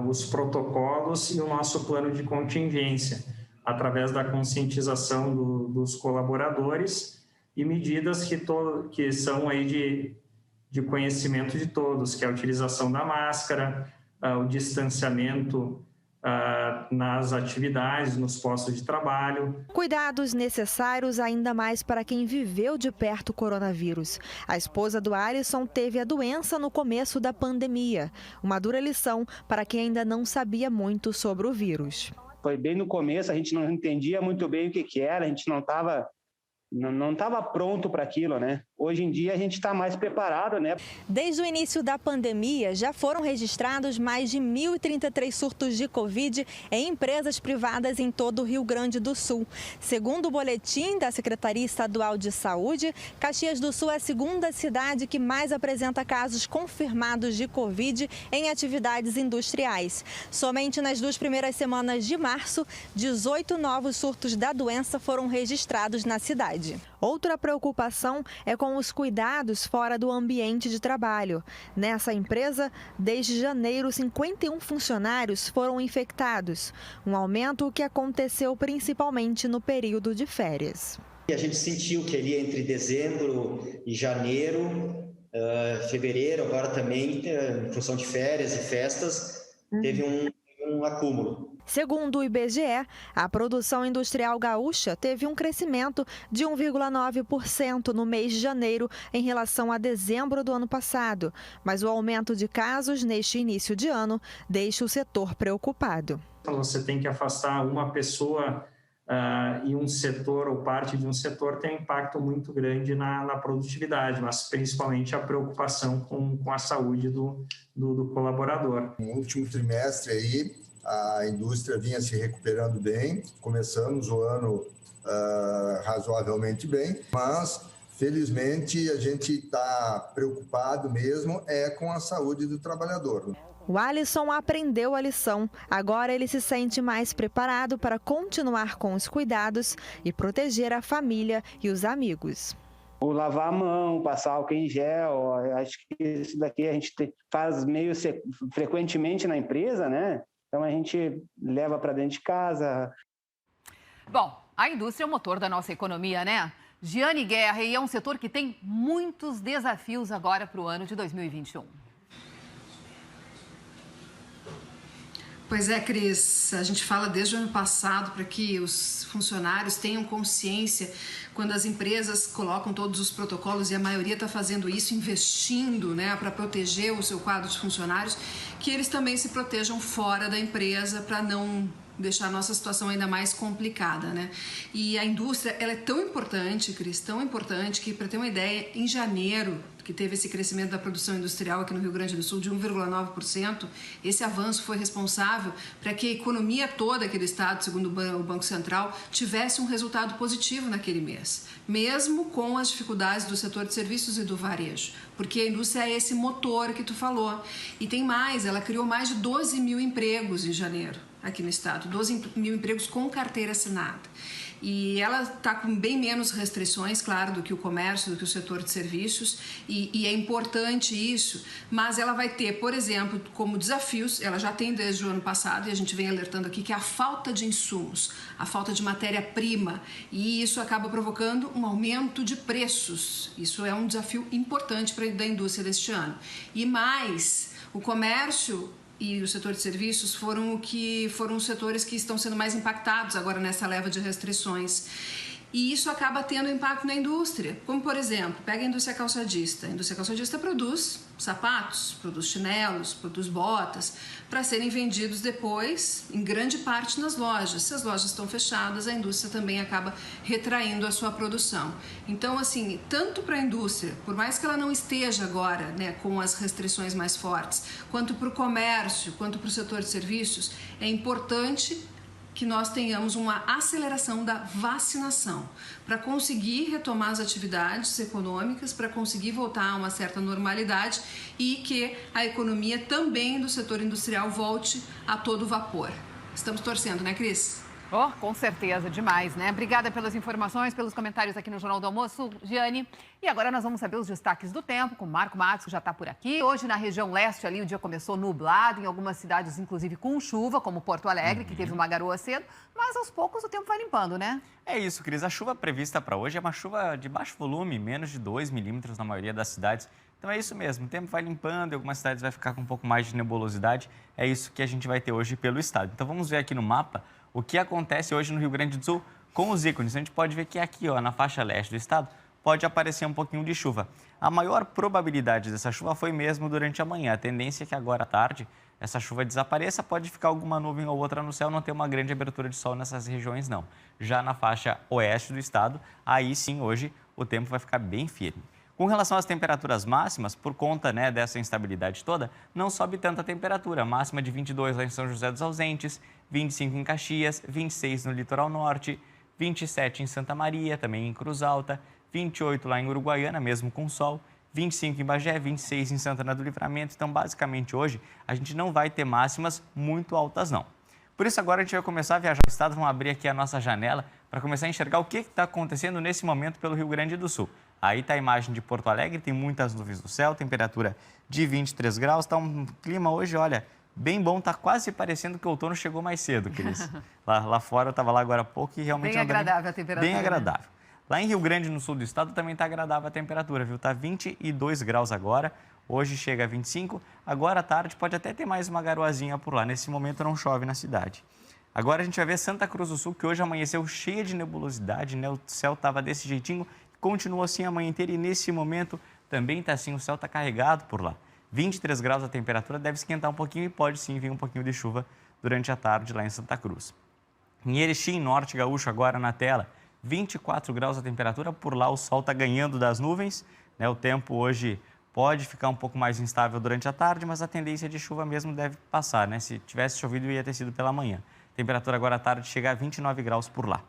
os protocolos e o nosso plano de contingência, através da conscientização dos colaboradores e medidas que são aí de conhecimento de todos, que é a utilização da máscara, o distanciamento nas atividades, nos postos de trabalho. Cuidados necessários ainda mais para quem viveu de perto o coronavírus. A esposa do Alisson teve a doença no começo da pandemia. Uma dura lição para quem ainda não sabia muito sobre o vírus. Foi bem no começo, a gente não entendia muito bem o que era, a gente não estava pronto para aquilo, né? Hoje em dia a gente está mais preparado, né? Desde o início da pandemia, já foram registrados mais de 1.033 surtos de Covid em empresas privadas em todo o Rio Grande do Sul. Segundo o boletim da Secretaria Estadual de Saúde, Caxias do Sul é a segunda cidade que mais apresenta casos confirmados de Covid em atividades industriais. Somente nas 2 primeiras semanas de março, 18 novos surtos da doença foram registrados na cidade. Outra preocupação é com os cuidados fora do ambiente de trabalho. Nessa empresa, desde janeiro, 51 funcionários foram infectados, um aumento que aconteceu principalmente no período de férias. A gente sentiu que ali entre dezembro e janeiro, fevereiro, agora também, em função de férias e festas, teve um acúmulo. Segundo o IBGE, a produção industrial gaúcha teve um crescimento de 1,9% no mês de janeiro em relação a dezembro do ano passado, mas o aumento de casos neste início de ano deixa o setor preocupado. Você tem que afastar uma pessoa e um setor ou parte de um setor tem um impacto muito grande na produtividade, mas principalmente a preocupação com a saúde do colaborador. No último trimestre aí, a indústria vinha se recuperando bem, começamos o ano razoavelmente bem, mas felizmente a gente está preocupado mesmo com a saúde do trabalhador. O Alisson aprendeu a lição, agora ele se sente mais preparado para continuar com os cuidados e proteger a família e os amigos. O lavar a mão, passar álcool em gel, acho que isso daqui a gente faz meio frequentemente na empresa, né? Então a gente leva para dentro de casa. Bom, a indústria é o motor da nossa economia, né? Giane Guerra, e é um setor que tem muitos desafios agora para o ano de 2021. Pois é, Cris, a gente fala desde o ano passado para que os funcionários tenham consciência quando as empresas colocam todos os protocolos, e a maioria está fazendo isso, investindo, né, para proteger o seu quadro de funcionários, que eles também se protejam fora da empresa para não deixar a nossa situação ainda mais complicada, né? E a indústria, ela é tão importante, Cris, tão importante que, para ter uma ideia, em janeiro, que teve esse crescimento da produção industrial aqui no Rio Grande do Sul de 1,9%, esse avanço foi responsável para que a economia toda aqui do estado, segundo o Banco Central, tivesse um resultado positivo naquele mês, mesmo com as dificuldades do setor de serviços e do varejo, porque a indústria é esse motor que tu falou. E tem mais, ela criou mais de 12 mil empregos em janeiro aqui no estado, 12 mil empregos com carteira assinada. E ela está com bem menos restrições, claro, do que o comércio, do que o setor de serviços, e é importante isso, mas ela vai ter, por exemplo, como desafios, ela já tem desde o ano passado, e a gente vem alertando aqui, que é a falta de insumos, a falta de matéria-prima, e isso acaba provocando um aumento de preços. Isso é um desafio importante para a indústria deste ano. E mais, o comércio e o setor de serviços foram os setores que estão sendo mais impactados agora nessa leva de restrições. E isso acaba tendo impacto na indústria. Como, por exemplo, pega a indústria calçadista. A indústria calçadista produz sapatos, produz chinelos, produz botas, para serem vendidos depois, em grande parte, nas lojas. Se as lojas estão fechadas, a indústria também acaba retraindo a sua produção. Então, assim, tanto para a indústria, por mais que ela não esteja agora, né, com as restrições mais fortes, quanto para o comércio, quanto para o setor de serviços, é importante que nós tenhamos uma aceleração da vacinação para conseguir retomar as atividades econômicas, para conseguir voltar a uma certa normalidade e que a economia também do setor industrial volte a todo vapor. Estamos torcendo, né, Cris? Oh, com certeza, demais, né? Obrigada pelas informações, pelos comentários aqui no Jornal do Almoço, Giane. E agora nós vamos saber os destaques do tempo com o Marco Matos, que já está por aqui. Hoje, na região leste, ali o dia começou nublado, em algumas cidades, inclusive com chuva, como Porto Alegre, que teve uma garoa cedo. Mas, aos poucos, o tempo vai limpando, né? É isso, Cris. A chuva prevista para hoje é uma chuva de baixo volume, menos de 2 milímetros na maioria das cidades. Então é isso mesmo, o tempo vai limpando, em algumas cidades vai ficar com um pouco mais de nebulosidade. É isso que a gente vai ter hoje pelo estado. Então vamos ver aqui no mapa o que acontece hoje no Rio Grande do Sul com os ícones. A gente pode ver que aqui, ó, na faixa leste do estado, pode aparecer um pouquinho de chuva. A maior probabilidade dessa chuva foi mesmo durante a manhã. A tendência é que agora à tarde essa chuva desapareça, pode ficar alguma nuvem ou outra no céu, não ter uma grande abertura de sol nessas regiões, não. Já na faixa oeste do estado, aí sim, hoje, o tempo vai ficar bem firme. Com relação às temperaturas máximas, por conta, né, dessa instabilidade toda, não sobe tanta temperatura. Máxima de 22 lá em São José dos Ausentes, 25 em Caxias, 26 no litoral norte, 27 em Santa Maria, também em Cruz Alta, 28 lá em Uruguaiana, mesmo com sol, 25 em Bagé, 26 em Santana do Livramento. Então, basicamente, hoje, a gente não vai ter máximas muito altas, não. Por isso, agora a gente vai começar a viajar ao estado, vamos abrir aqui a nossa janela para começar a enxergar o que está acontecendo nesse momento pelo Rio Grande do Sul. Aí está a imagem de Porto Alegre, tem muitas nuvens no céu, temperatura de 23 graus, está um clima hoje, olha, bem bom, está quase parecendo que o outono chegou mais cedo, Cris. Lá fora, eu estava lá agora há pouco e realmente... Bem agradável a temperatura. Bem agradável. Né? Lá em Rio Grande, no sul do estado, também está agradável a temperatura, viu? Está 22 graus agora, hoje chega a 25, agora à tarde pode até ter mais uma garoazinha por lá, nesse momento não chove na cidade. Agora a gente vai ver Santa Cruz do Sul, que hoje amanheceu cheia de nebulosidade, né? O céu estava desse jeitinho, continua assim a manhã inteira e nesse momento também está assim, o céu está carregado por lá. 23 graus a temperatura, deve esquentar um pouquinho e pode sim vir um pouquinho de chuva durante a tarde lá em Santa Cruz. Em Erechim, Norte Gaúcho, agora na tela, 24 graus a temperatura, por lá o sol está ganhando das nuvens, né? O tempo hoje pode ficar um pouco mais instável durante a tarde, mas a tendência de chuva mesmo deve passar, né? Se tivesse chovido ia ter sido pela manhã. A temperatura agora à tarde chega a 29 graus por lá.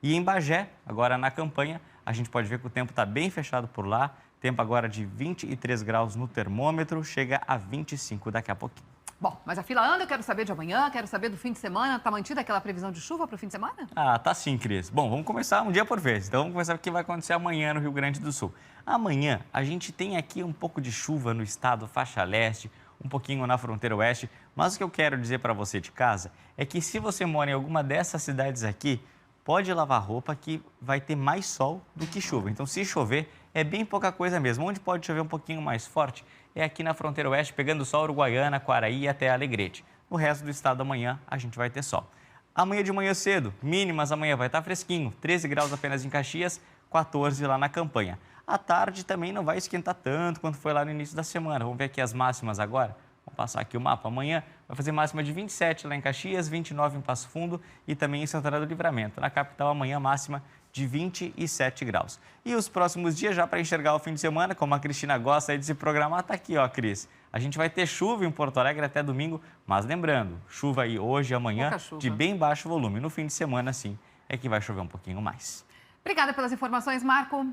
E em Bagé, agora na campanha, a gente pode ver que o tempo está bem fechado por lá. Tempo agora de 23 graus no termômetro, chega a 25 daqui a pouquinho. Bom, mas a fila anda, eu quero saber de amanhã, quero saber do fim de semana. Está mantida aquela previsão de chuva para o fim de semana? Ah, tá sim, Cris. Bom, vamos começar um dia por vez. Então, vamos começar com o que vai acontecer amanhã no Rio Grande do Sul. Amanhã, a gente tem aqui um pouco de chuva no estado, faixa leste, um pouquinho na fronteira oeste. Mas o que eu quero dizer para você de casa é que se você mora em alguma dessas cidades aqui, pode lavar roupa que vai ter mais sol do que chuva. Então, se chover, é bem pouca coisa mesmo. Onde pode chover um pouquinho mais forte é aqui na fronteira oeste, pegando sol Uruguaiana, Quaraí até Alegrete. No resto do estado amanhã, a gente vai ter sol. Amanhã de manhã cedo, mínimas amanhã vai estar fresquinho. 13 graus apenas em Caxias, 14 lá na campanha. À tarde também não vai esquentar tanto quanto foi lá no início da semana. Vamos ver aqui as máximas agora. Vamos passar aqui o mapa. Amanhã vai fazer máxima de 27 lá em Caxias, 29 em Passo Fundo e também em Santana do Livramento. Na capital, amanhã, máxima de 27 graus. E os próximos dias, já para enxergar o fim de semana, como a Cristina gosta aí de se programar, tá aqui, ó, Cris. A gente vai ter chuva em Porto Alegre até domingo, mas lembrando, chuva aí hoje e amanhã de bem baixo volume. No fim de semana, sim, é que vai chover um pouquinho mais. Obrigada pelas informações, Marco.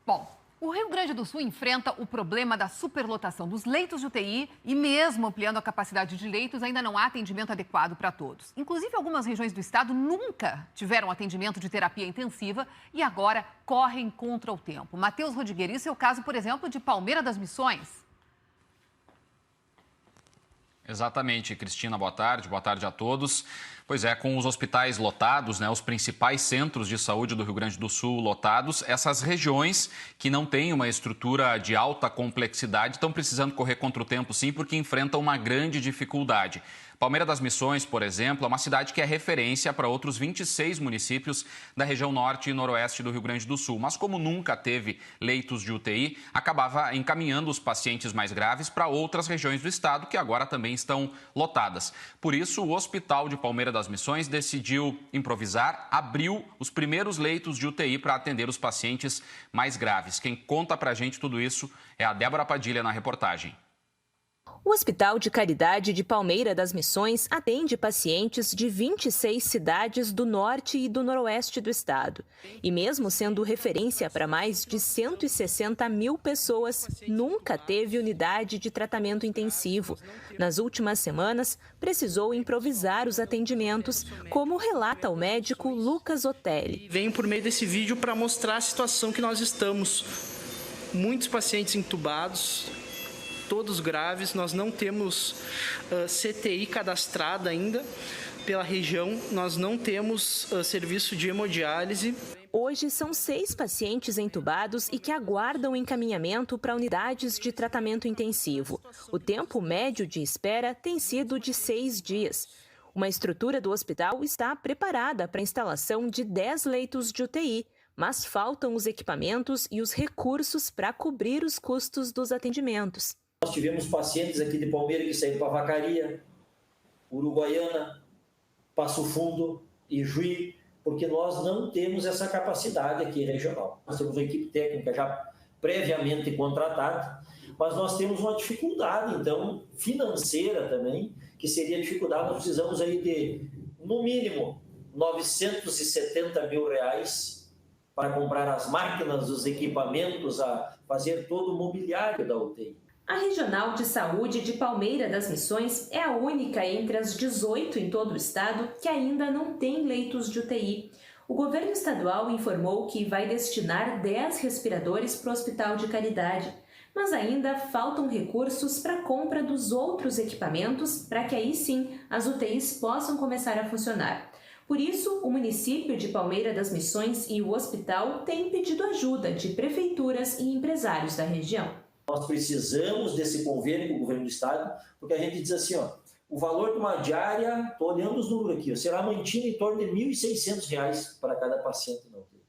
Bom, o Rio Grande do Sul enfrenta o problema da superlotação dos leitos de UTI e mesmo ampliando a capacidade de leitos, ainda não há atendimento adequado para todos. Inclusive, algumas regiões do estado nunca tiveram atendimento de terapia intensiva e agora correm contra o tempo. Matheus Rodrigues, isso é o caso, por exemplo, de Palmeira das Missões. Exatamente, Cristina, boa tarde a todos. Pois é, com os hospitais lotados, né, os principais centros de saúde do Rio Grande do Sul lotados, essas regiões que não têm uma estrutura de alta complexidade estão precisando correr contra o tempo, sim, porque enfrentam uma grande dificuldade. Palmeira das Missões, por exemplo, é uma cidade que é referência para outros 26 municípios da região norte e noroeste do Rio Grande do Sul. Mas como nunca teve leitos de UTI, acabava encaminhando os pacientes mais graves para outras regiões do estado, que agora também estão lotadas. Por isso, o Hospital de Palmeira das Missões decidiu improvisar, abriu os primeiros leitos de UTI para atender os pacientes mais graves. Quem conta para a gente tudo isso é a Débora Padilha na reportagem. O Hospital de Caridade de Palmeira das Missões atende pacientes de 26 cidades do norte e do noroeste do estado. E mesmo sendo referência para mais de 160 mil pessoas, nunca teve unidade de tratamento intensivo. Nas últimas semanas, precisou improvisar os atendimentos, como relata o médico Lucas Otelli. Venho por meio desse vídeo para mostrar a situação que nós estamos. Muitos pacientes entubados, todos graves. Nós não temos CTI cadastrada ainda pela região, nós não temos serviço de hemodiálise. Hoje são 6 pacientes entubados e que aguardam encaminhamento para unidades de tratamento intensivo. O tempo médio de espera tem sido de 6 dias. Uma estrutura do hospital está preparada para a instalação de 10 leitos de UTI, mas faltam os equipamentos e os recursos para cobrir os custos dos atendimentos. Nós tivemos pacientes aqui de Palmeira que saíram para Vacaria, Uruguaiana, Passo Fundo e Juí, porque nós não temos essa capacidade aqui regional. Nós temos uma equipe técnica já previamente contratada, mas nós temos uma dificuldade, então, financeira também, que seria dificuldade. Nós precisamos aí de, no mínimo, R$970 mil para comprar as máquinas, os equipamentos, a fazer todo o mobiliário da UTI. A Regional de Saúde de Palmeira das Missões é a única entre as 18 em todo o estado que ainda não tem leitos de UTI. O governo estadual informou que vai destinar 10 respiradores para o Hospital de Caridade, mas ainda faltam recursos para a compra dos outros equipamentos para que aí sim as UTIs possam começar a funcionar. Por isso, o município de Palmeira das Missões e o hospital têm pedido ajuda de prefeituras e empresários da região. Nós precisamos desse convênio com o governo do estado, porque a gente diz assim, o valor de uma diária, estou olhando os números aqui, será mantido em torno de R$1.600 para cada paciente na UTI.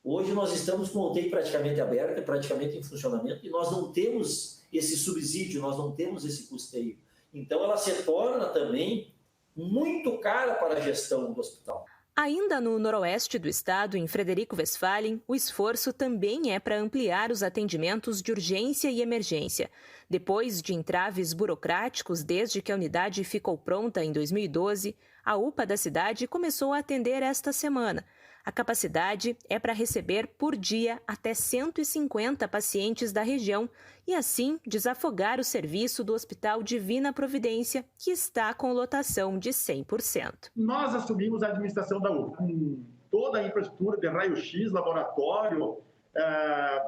Hoje nós estamos com a UTI praticamente aberta, praticamente em funcionamento, e nós não temos esse subsídio, nós não temos esse custeio. Então ela se torna também muito cara para a gestão do hospital. Ainda no noroeste do estado, em Frederico Westphalen, o esforço também é para ampliar os atendimentos de urgência e emergência. Depois de entraves burocráticos desde que a unidade ficou pronta em 2012, a UPA da cidade começou a atender esta semana. A capacidade é para receber por dia até 150 pacientes da região e assim desafogar o serviço do Hospital Divina Providência, que está com lotação de 100%. Nós assumimos a administração da UPA, com toda a infraestrutura de raio-x, laboratório,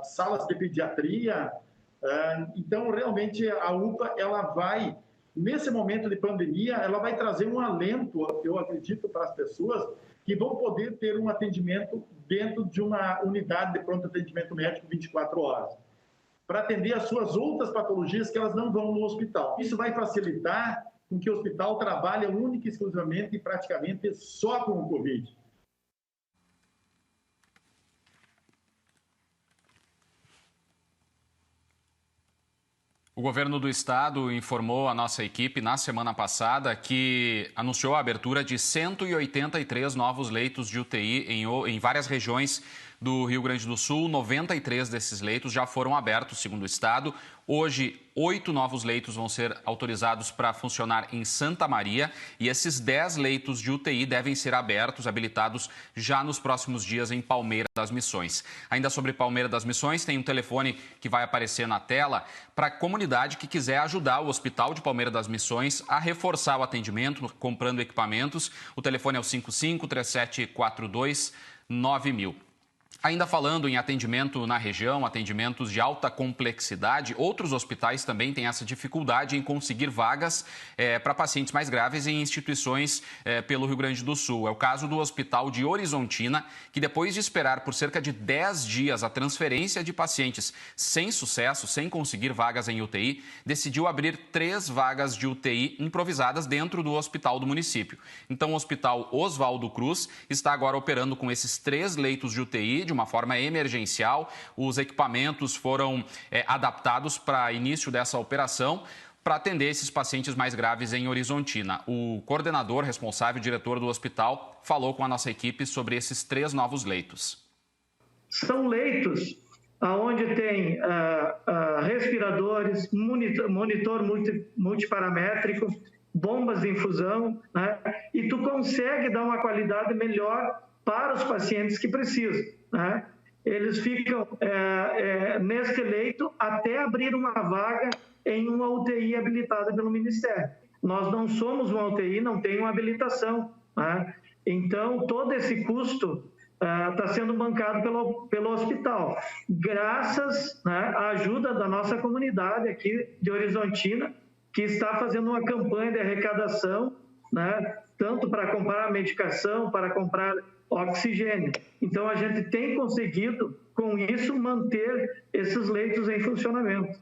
salas de pediatria. Então, realmente, a UPA ela vai, nesse momento de pandemia, ela vai trazer um alento, eu acredito, para as pessoas que vão poder ter um atendimento dentro de uma unidade de pronto atendimento médico 24 horas, para atender as suas outras patologias que elas não vão no hospital. Isso vai facilitar com que o hospital trabalhe única e exclusivamente e praticamente só com o Covid. O governo do estado informou a nossa equipe na semana passada que anunciou a abertura de 183 novos leitos de UTI em várias regiões do Rio Grande do Sul. 93 desses leitos já foram abertos, segundo o estado. Hoje, 8 novos leitos vão ser autorizados para funcionar em Santa Maria e esses 10 leitos de UTI devem ser habilitados já nos próximos dias em Palmeira das Missões. Ainda sobre Palmeira das Missões, tem um telefone que vai aparecer na tela para a comunidade que quiser ajudar o Hospital de Palmeira das Missões a reforçar o atendimento, comprando equipamentos. O telefone é o 55-3742-9000. Ainda falando em atendimento na região, atendimentos de alta complexidade, outros hospitais também têm essa dificuldade em conseguir vagas para pacientes mais graves em instituições pelo Rio Grande do Sul. É o caso do Hospital de Horizontina, que depois de esperar por cerca de 10 dias a transferência de pacientes sem sucesso, sem conseguir vagas em UTI, decidiu abrir 3 vagas de UTI improvisadas dentro do hospital do município. Então, o Hospital Oswaldo Cruz está agora operando com esses 3 leitos de UTI de uma forma emergencial. Os equipamentos foram adaptados para início dessa operação para atender esses pacientes mais graves em Horizontina. O coordenador responsável, diretor do hospital, falou com a nossa equipe sobre esses 3 novos leitos. São leitos onde tem respiradores, monitor multiparamétrico, bombas de infusão, né? E tu consegue dar uma qualidade melhor para os pacientes que precisam, né? Eles ficam neste leito até abrir uma vaga em uma UTI habilitada pelo Ministério. Nós não somos uma UTI, não tem uma habilitação, né? Então, todo esse custo está sendo bancado pelo hospital, graças, né, à ajuda da nossa comunidade aqui de Horizontina, que está fazendo uma campanha de arrecadação, né, tanto para comprar medicação, para comprar oxigênio. Então, a gente tem conseguido, com isso, manter esses leitos em funcionamento.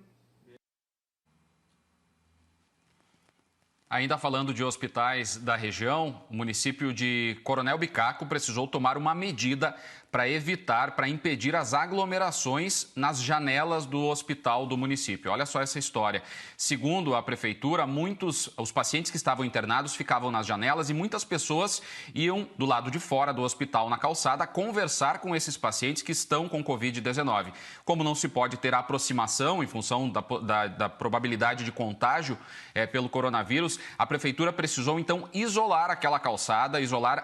Ainda falando de hospitais da região, o município de Coronel Bicaco precisou tomar uma medida para impedir as aglomerações nas janelas do hospital do município. Olha só essa história. Segundo a prefeitura, os pacientes que estavam internados ficavam nas janelas e muitas pessoas iam do lado de fora do hospital, na calçada, conversar com esses pacientes que estão com Covid-19. Como não se pode ter aproximação em função da probabilidade de contágio pelo coronavírus, a prefeitura precisou, então, isolar a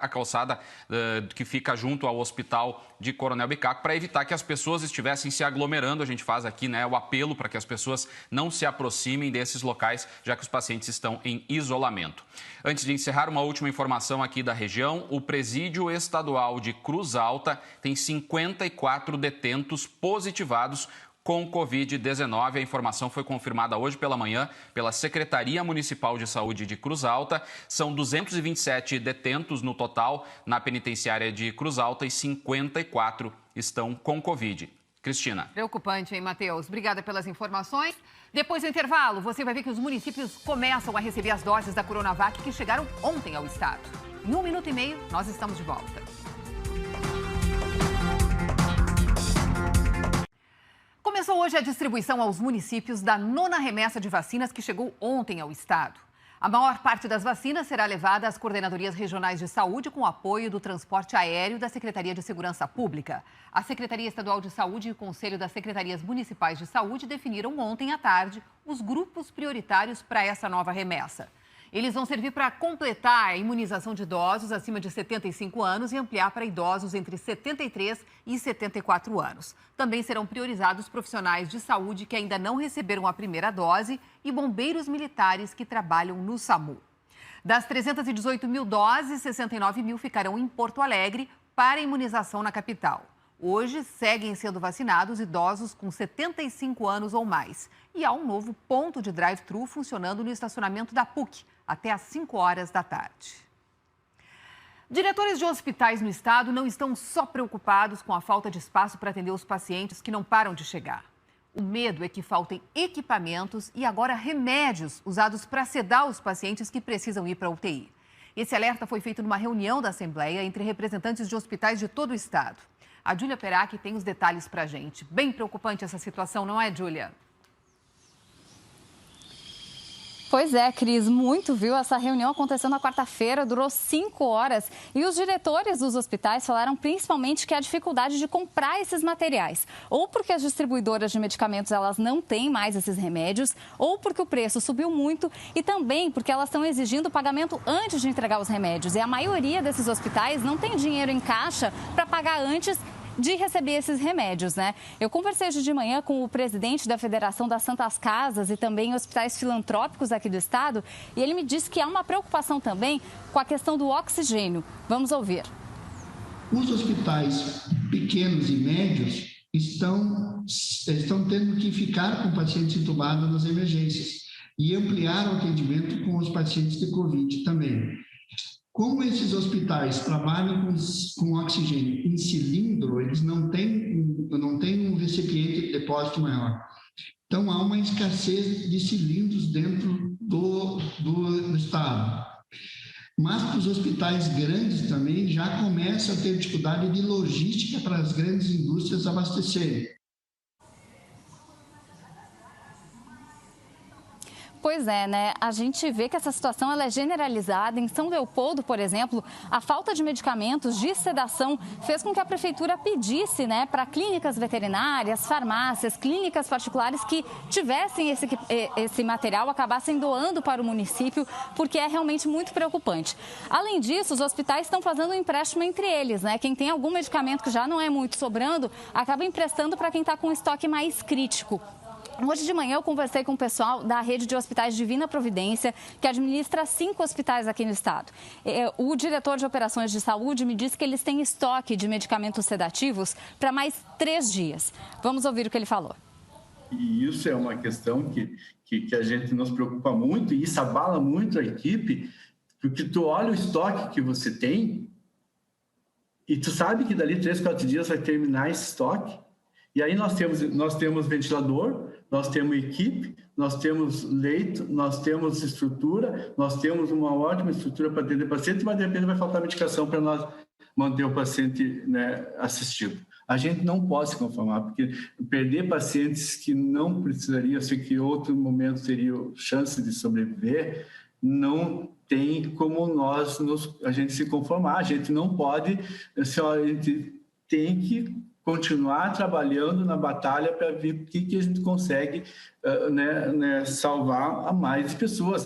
calçada que fica junto ao hospital de Coronel Bicaco, para evitar que as pessoas estivessem se aglomerando. A gente faz aqui, né, o apelo para que as pessoas não se aproximem desses locais, já que os pacientes estão em isolamento. Antes de encerrar, uma última informação aqui da região. O Presídio Estadual de Cruz Alta tem 54 detentos positivados com Covid-19. A informação foi confirmada hoje pela manhã pela Secretaria Municipal de Saúde de Cruz Alta. São 227 detentos no total na penitenciária de Cruz Alta e 54 estão com Covid. Cristina. Preocupante, hein, Matheus? Obrigada pelas informações. Depois do intervalo, você vai ver que os municípios começam a receber as doses da Coronavac que chegaram ontem ao estado. Em 1 minuto e meio, nós estamos de volta. Começou hoje a distribuição aos municípios da 9ª remessa de vacinas que chegou ontem ao estado. A maior parte das vacinas será levada às coordenadorias regionais de saúde com apoio do transporte aéreo da Secretaria de Segurança Pública. A Secretaria Estadual de Saúde e o Conselho das Secretarias Municipais de Saúde definiram ontem à tarde os grupos prioritários para essa nova remessa. Eles vão servir para completar a imunização de idosos acima de 75 anos e ampliar para idosos entre 73 e 74 anos. Também serão priorizados profissionais de saúde que ainda não receberam a primeira dose e bombeiros militares que trabalham no SAMU. Das 318 mil doses, 69 mil ficarão em Porto Alegre para imunização na capital. Hoje, seguem sendo vacinados idosos com 75 anos ou mais. E há um novo ponto de drive-thru funcionando no estacionamento da PUC, até às 5 horas da tarde. Diretores de hospitais no estado não estão só preocupados com a falta de espaço para atender os pacientes que não param de chegar. O medo é que faltem equipamentos e agora remédios usados para sedar os pacientes que precisam ir para a UTI. Esse alerta foi feito numa reunião da Assembleia entre representantes de hospitais de todo o estado. A Júlia Perac tem os detalhes para a gente. Bem preocupante essa situação, não é, Júlia? Pois é, Cris, muito, viu? Essa reunião aconteceu na quarta-feira, durou 5 horas e os diretores dos hospitais falaram principalmente que a dificuldade de comprar esses materiais, ou porque as distribuidoras de medicamentos elas não têm mais esses remédios, ou porque o preço subiu muito e também porque elas estão exigindo o pagamento antes de entregar os remédios. E a maioria desses hospitais não tem dinheiro em caixa para pagar antes de receber esses remédios, né? Eu conversei hoje de manhã com o presidente da Federação das Santas Casas e também hospitais filantrópicos aqui do estado e ele me disse que há uma preocupação também com a questão do oxigênio. Vamos ouvir. Os hospitais pequenos e médios estão tendo que ficar com pacientes entubados nas emergências e ampliar o atendimento com os pacientes de Covid também. Como esses hospitais trabalham com oxigênio em cilindro, eles não têm um recipiente de depósito maior. Então, há uma escassez de cilindros dentro do estado. Mas para os hospitais grandes também já começa a ter dificuldade de logística para as grandes indústrias abastecerem. Pois é, né? A gente vê que essa situação ela é generalizada. Em São Leopoldo, por exemplo, a falta de medicamentos de sedação fez com que a prefeitura pedisse, né, para clínicas veterinárias, farmácias, clínicas particulares que tivessem esse material, acabassem doando para o município, porque é realmente muito preocupante. Além disso, os hospitais estão fazendo um empréstimo entre eles, né? Quem tem algum medicamento que já não é muito sobrando, acaba emprestando para quem está com um estoque mais crítico. Hoje de manhã eu conversei com o pessoal da rede de hospitais Divina Providência, que administra 5 hospitais aqui no estado. O diretor de operações de saúde me disse que eles têm estoque de medicamentos sedativos para mais 3 dias. Vamos ouvir o que ele falou. E isso é uma questão que a gente nos preocupa muito e isso abala muito a equipe, porque tu olha o estoque que você tem e tu sabe que dali 3, 4 dias vai terminar esse estoque. E aí nós temos ventilador, nós temos equipe, nós temos leito, nós temos estrutura, nós temos uma ótima estrutura para atender o paciente, mas de repente vai faltar medicação para nós manter o paciente, né, assistido. A gente não pode se conformar, porque perder pacientes que não precisariam, se que em outro momento teriam chance de sobreviver, não tem como a gente se conformar. A gente não pode, a gente tem que continuar trabalhando na batalha para ver o que a gente consegue salvar a mais pessoas.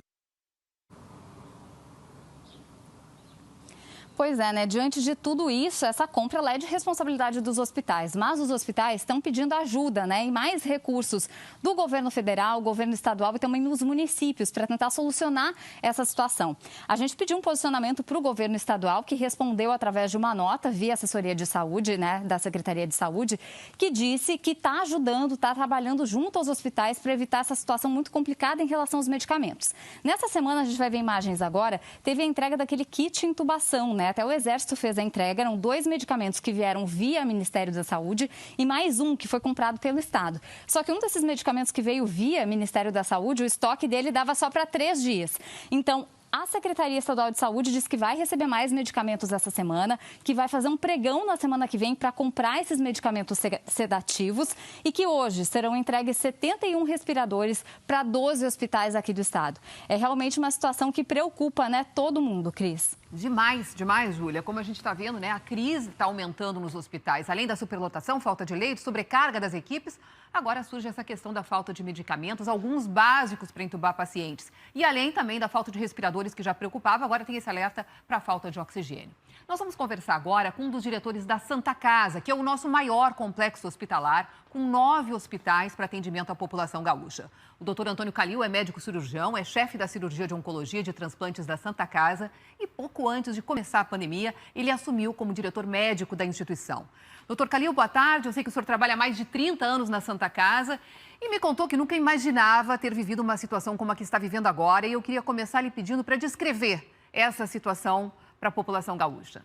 Pois é, né? Diante de tudo isso, essa compra ela é de responsabilidade dos hospitais, mas os hospitais estão pedindo ajuda, né? E mais recursos do governo federal, governo estadual e também dos municípios para tentar solucionar essa situação. A gente pediu um posicionamento para o governo estadual, que respondeu através de uma nota via assessoria de saúde, né, da Secretaria de Saúde, que disse que está ajudando, está trabalhando junto aos hospitais para evitar essa situação muito complicada em relação aos medicamentos. Nessa semana, a gente vai ver imagens agora, teve a entrega daquele kit intubação, né? Até o Exército fez a entrega, eram 2 medicamentos que vieram via Ministério da Saúde e mais um que foi comprado pelo Estado. Só que um desses medicamentos que veio via Ministério da Saúde, o estoque dele dava só para 3 dias. Então, a Secretaria Estadual de Saúde diz que vai receber mais medicamentos essa semana, que vai fazer um pregão na semana que vem para comprar esses medicamentos sedativos e que hoje serão entregues 71 respiradores para 12 hospitais aqui do estado. É realmente uma situação que preocupa, né, todo mundo, Cris. Demais, Júlia. Como a gente está vendo, né, a crise está aumentando nos hospitais. Além da superlotação, falta de leitos, sobrecarga das equipes, agora surge essa questão da falta de medicamentos, alguns básicos para entubar pacientes. E além também da falta de respiradores, que já preocupava, agora tem esse alerta para a falta de oxigênio. Nós vamos conversar agora com um dos diretores da Santa Casa, que é o nosso maior complexo hospitalar, com 9 hospitais para atendimento à população gaúcha. O doutor Antônio Calil é médico cirurgião, é chefe da cirurgia de oncologia e de transplantes da Santa Casa e pouco antes de começar a pandemia, ele assumiu como diretor médico da instituição. Doutor Calil, boa tarde. Eu sei que o senhor trabalha há mais de 30 anos na Santa Casa e me contou que nunca imaginava ter vivido uma situação como a que está vivendo agora. E eu queria começar lhe pedindo para descrever essa situação para a população gaúcha.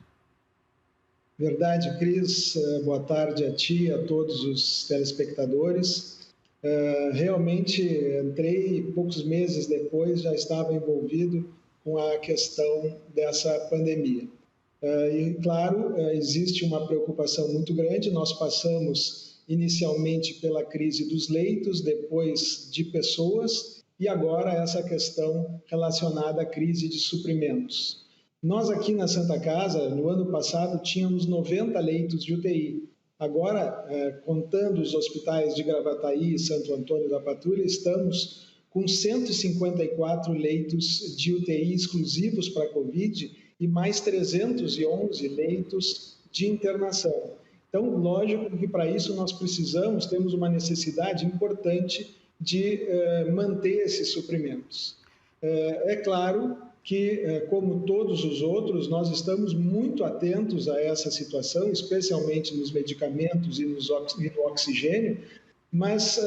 Verdade, Cris. Boa tarde a ti e a todos os telespectadores. Realmente entrei poucos meses depois, já estava envolvido com a questão dessa pandemia. E, claro, existe uma preocupação muito grande. Nós passamos inicialmente pela crise dos leitos, depois de pessoas e agora essa questão relacionada à crise de suprimentos. Nós aqui na Santa Casa, no ano passado, tínhamos 90 leitos de UTI. Agora, contando os hospitais de Gravataí e Santo Antônio da Patrulha, estamos com 154 leitos de UTI exclusivos para Covid e mais 311 leitos de internação. Então, lógico que para isso nós temos uma necessidade importante de manter esses suprimentos. É claro que, como todos os outros, nós estamos muito atentos a essa situação, especialmente nos medicamentos e no oxigênio, mas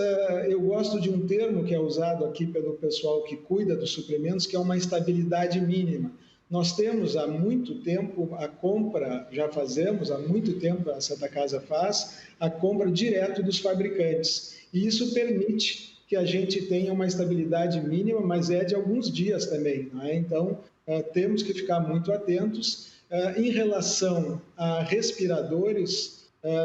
eu gosto de um termo que é usado aqui pelo pessoal que cuida dos suprimentos, que é uma estabilidade mínima. Nós temos há muito tempo a compra, já fazemos há muito tempo, a Santa Casa faz, a compra direto dos fabricantes. E isso permite que a gente tenha uma estabilidade mínima, mas é de alguns dias também, não é? Então, temos que ficar muito atentos. Em relação a respiradores,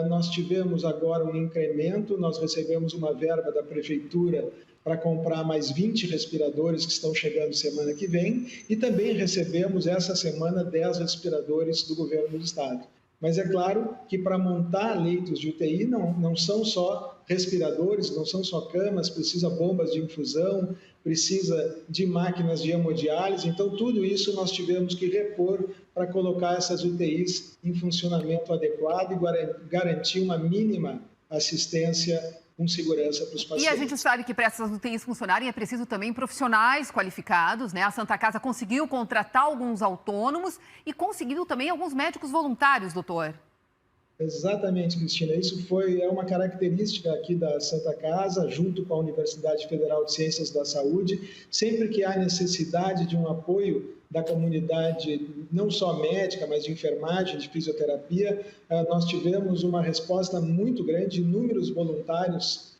nós tivemos agora um incremento, nós recebemos uma verba da Prefeitura para comprar mais 20 respiradores que estão chegando semana que vem, e também recebemos essa semana 10 respiradores do Governo do Estado. Mas é claro que para montar leitos de UTI não são só respiradores, não são só camas, precisa bombas de infusão, precisa de máquinas de hemodiálise, então tudo isso nós tivemos que repor para colocar essas UTIs em funcionamento adequado e garantir uma mínima assistência com segurança para os pacientes. E a gente sabe que para essas UTIs funcionarem é preciso também profissionais qualificados, né? A Santa Casa conseguiu contratar alguns autônomos e conseguiu também alguns médicos voluntários, doutor. Exatamente, Cristina. Isso é uma característica aqui da Santa Casa, junto com a Universidade Federal de Ciências da Saúde. Sempre que há necessidade de um apoio da comunidade, não só médica, mas de enfermagem, de fisioterapia, nós tivemos uma resposta muito grande. Inúmeros voluntários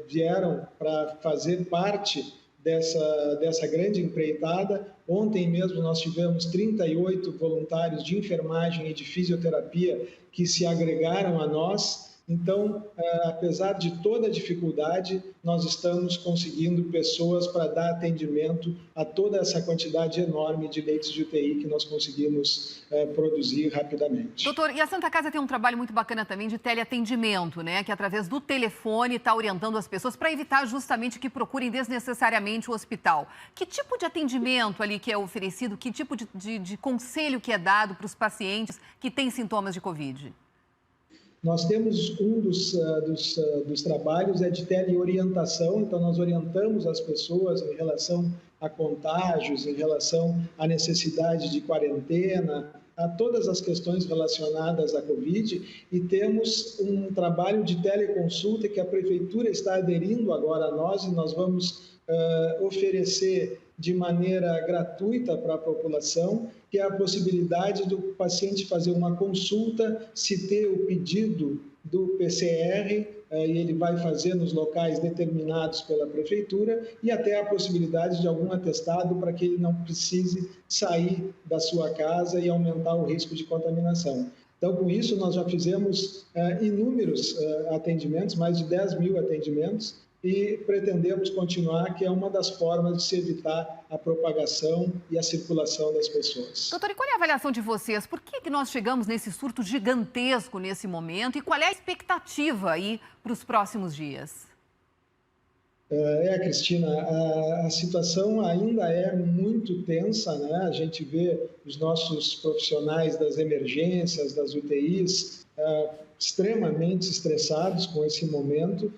vieram para fazer parte dessa grande empreitada. Ontem mesmo nós tivemos 38 voluntários de enfermagem e de fisioterapia que se agregaram a nós. Então, apesar de toda a dificuldade, nós estamos conseguindo pessoas para dar atendimento a toda essa quantidade enorme de leitos de UTI que nós conseguimos produzir rapidamente. Doutor, e a Santa Casa tem um trabalho muito bacana também de teleatendimento, né? Que através do telefone está orientando as pessoas para evitar justamente que procurem desnecessariamente o hospital. Que tipo de atendimento ali que é oferecido, que tipo de conselho que é dado para os pacientes que têm sintomas de Covid? Nós temos um dos trabalhos é de teleorientação, então nós orientamos as pessoas em relação a contágios, em relação à necessidade de quarentena, a todas as questões relacionadas à Covid, e temos um trabalho de teleconsulta que a Prefeitura está aderindo agora a nós, e nós vamos oferecer de maneira gratuita para a população, que é a possibilidade do paciente fazer uma consulta, se ter o pedido do PCR, e ele vai fazer nos locais determinados pela Prefeitura, e até a possibilidade de algum atestado para que ele não precise sair da sua casa e aumentar o risco de contaminação. Então, com isso, nós já fizemos inúmeros atendimentos, mais de 10 mil atendimentos, e pretendemos continuar, que é uma das formas de se evitar a propagação e a circulação das pessoas. Doutor, e qual é a avaliação de vocês? Por que nós chegamos nesse surto gigantesco nesse momento e qual é a expectativa aí para os próximos dias? Cristina, a situação ainda é muito tensa, né? A gente vê os nossos profissionais das emergências, das UTIs, extremamente estressados com esse momento,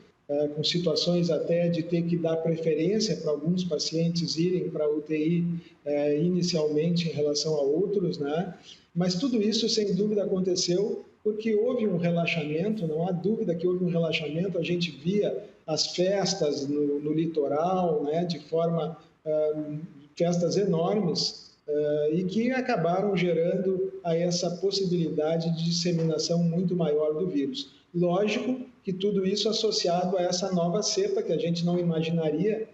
com situações até de ter que dar preferência para alguns pacientes irem para a UTI inicialmente em relação a outros, né? Mas tudo isso, sem dúvida, aconteceu porque houve um relaxamento, não há dúvida que houve um relaxamento. A gente via as festas no litoral, né, de forma, festas enormes, e que acabaram gerando essa possibilidade de disseminação muito maior do vírus. Lógico que tudo isso associado a essa nova cepa, que a gente não imaginaria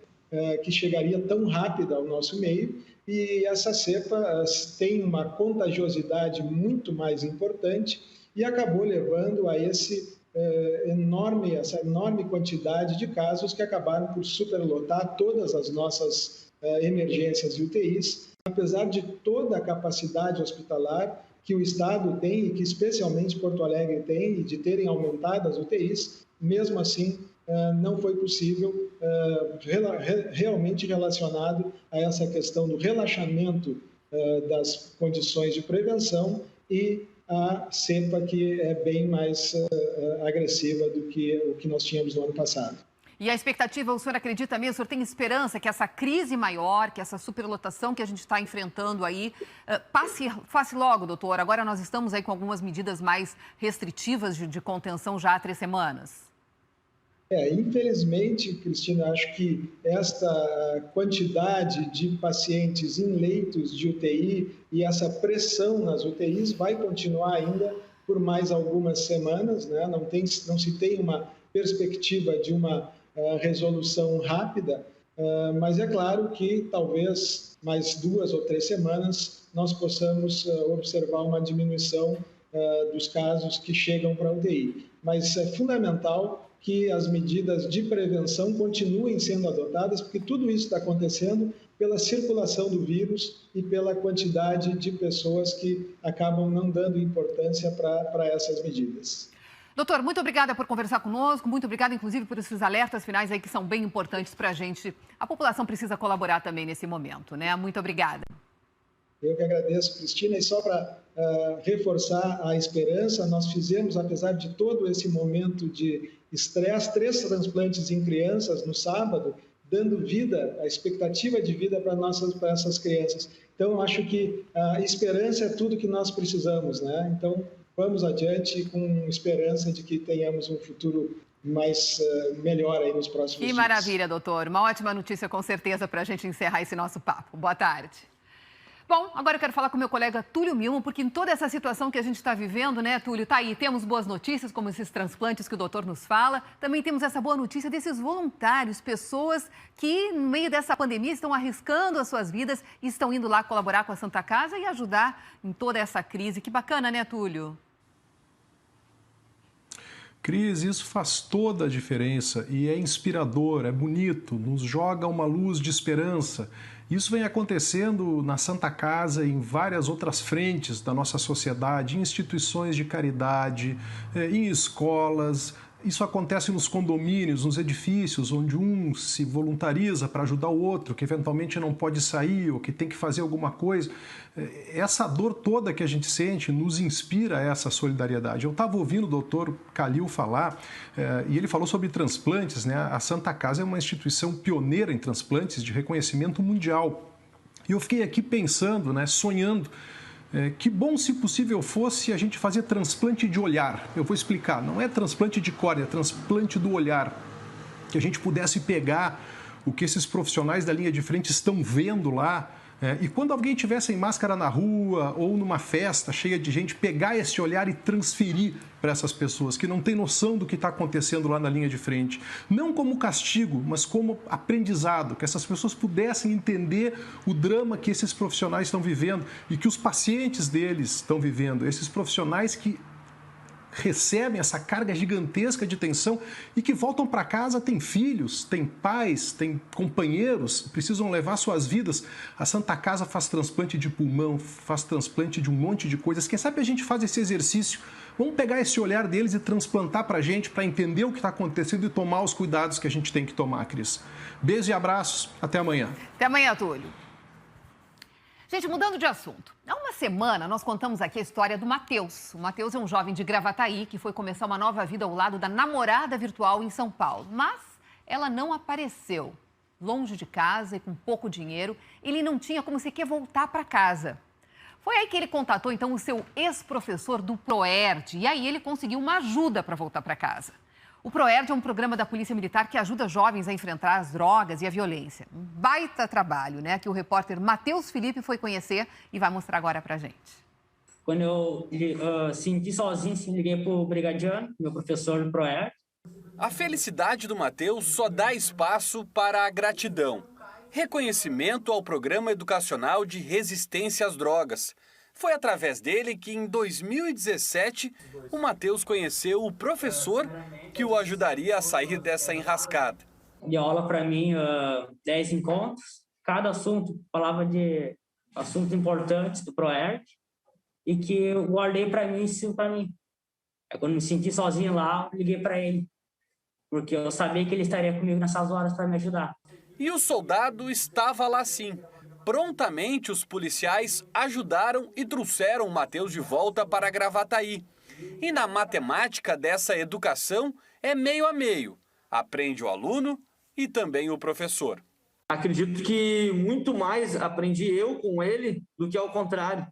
que chegaria tão rápida ao nosso meio, e essa cepa tem uma contagiosidade muito mais importante e acabou levando a essa enorme quantidade de casos que acabaram por superlotar todas as nossas emergências e UTIs, apesar de toda a capacidade hospitalar que o Estado tem e que especialmente Porto Alegre tem, e de terem aumentado as UTIs, mesmo assim não foi possível, realmente relacionado a essa questão do relaxamento das condições de prevenção e a cepa que é bem mais agressiva do que o que nós tínhamos no ano passado. E a expectativa, o senhor acredita mesmo, o senhor tem esperança que essa crise maior, que essa superlotação que a gente está enfrentando aí, passe logo, doutor? Agora nós estamos aí com algumas medidas mais restritivas de contenção já há 3 semanas. Infelizmente, Cristina, acho que esta quantidade de pacientes em leitos de UTI e essa pressão nas UTIs vai continuar ainda por mais algumas semanas, né? Não se tem uma perspectiva de uma resolução rápida, mas é claro que talvez mais 2 ou 3 semanas nós possamos observar uma diminuição dos casos que chegam para a UTI. Mas é fundamental que as medidas de prevenção continuem sendo adotadas, porque tudo isso está acontecendo pela circulação do vírus e pela quantidade de pessoas que acabam não dando importância para essas medidas. Doutor, muito obrigada por conversar conosco, muito obrigada, inclusive, por esses alertas finais aí que são bem importantes para a gente. A população precisa colaborar também nesse momento, né? Muito obrigada. Eu que agradeço, Cristina, e só para reforçar a esperança, nós fizemos, apesar de todo esse momento de estresse, 3 transplantes em crianças no sábado, dando vida, a expectativa de vida para essas crianças. Então, acho que a esperança é tudo que nós precisamos, né? Então, vamos adiante com esperança de que tenhamos um futuro melhor aí nos próximos dias. Que maravilha, doutor. Uma ótima notícia, com certeza, para a gente encerrar esse nosso papo. Boa tarde. Bom, agora eu quero falar com o meu colega Túlio Milman, porque em toda essa situação que a gente está vivendo, né, Túlio, tá aí, temos boas notícias, como esses transplantes que o doutor nos fala, também temos essa boa notícia desses voluntários, pessoas que, no meio dessa pandemia, estão arriscando as suas vidas e estão indo lá colaborar com a Santa Casa e ajudar em toda essa crise. Que bacana, né, Túlio? Cris, isso faz toda a diferença e é inspirador, é bonito, nos joga uma luz de esperança. Isso vem acontecendo na Santa Casa e em várias outras frentes da nossa sociedade, em instituições de caridade, em escolas. Isso acontece nos condomínios, nos edifícios, onde um se voluntariza para ajudar o outro, que eventualmente não pode sair ou que tem que fazer alguma coisa. Essa dor toda que a gente sente nos inspira a essa solidariedade. Eu estava ouvindo o doutor Calil falar, e ele falou sobre transplantes, né? A Santa Casa é uma instituição pioneira em transplantes de reconhecimento mundial. E eu fiquei aqui pensando, né, sonhando, que bom, se possível fosse, a gente fazer transplante de olhar. Eu vou explicar, não é transplante de córnea, é transplante do olhar. Que a gente pudesse pegar o que esses profissionais da linha de frente estão vendo lá, e quando alguém estiver sem máscara na rua ou numa festa cheia de gente, pegar esse olhar e transferir para essas pessoas que não têm noção do que está acontecendo lá na linha de frente. Não como castigo, mas como aprendizado, que essas pessoas pudessem entender o drama que esses profissionais estão vivendo e que os pacientes deles estão vivendo. Esses profissionais que recebem essa carga gigantesca de tensão e que voltam para casa, têm filhos, têm pais, têm companheiros, precisam levar suas vidas. A Santa Casa faz transplante de pulmão, faz transplante de um monte de coisas. Quem sabe a gente faz esse exercício? Vamos pegar esse olhar deles e transplantar para a gente, para entender o que está acontecendo e tomar os cuidados que a gente tem que tomar, Cris. Beijo e abraços. Até amanhã. Até amanhã, Túlio. Gente, mudando de assunto. Há uma semana, nós contamos aqui a história do Matheus. O Matheus é um jovem de Gravataí que foi começar uma nova vida ao lado da namorada virtual em São Paulo. Mas ela não apareceu. Longe de casa e com pouco dinheiro, ele não tinha como sequer voltar para casa. Foi aí que ele contatou, então, o seu ex-professor do ProERD. E aí ele conseguiu uma ajuda para voltar para casa. O ProERD é um programa da Polícia Militar que ajuda jovens a enfrentar as drogas e a violência. Um baita trabalho, né? Que o repórter Matheus Felipe foi conhecer e vai mostrar agora pra gente. Quando eu senti sozinho, liguei pro Brigadiano, meu professor do ProERD. A felicidade do Matheus só dá espaço para a gratidão. Reconhecimento ao Programa Educacional de Resistência às Drogas. Foi através dele que, em 2017, o Matheus conheceu o professor que o ajudaria a sair dessa enrascada. Deu aula para mim 10 encontros. Cada assunto falava de assuntos importantes do ProERD e que eu guardei para mim e ensinou para mim. Aí, quando me senti sozinho lá, eu liguei para ele, porque eu sabia que ele estaria comigo nessas horas para me ajudar. E o soldado estava lá sim. Prontamente, os policiais ajudaram e trouxeram o Matheus de volta para Gravataí. E na matemática dessa educação é meio a meio. Aprende o aluno e também o professor. Acredito que muito mais aprendi eu com ele do que ao contrário,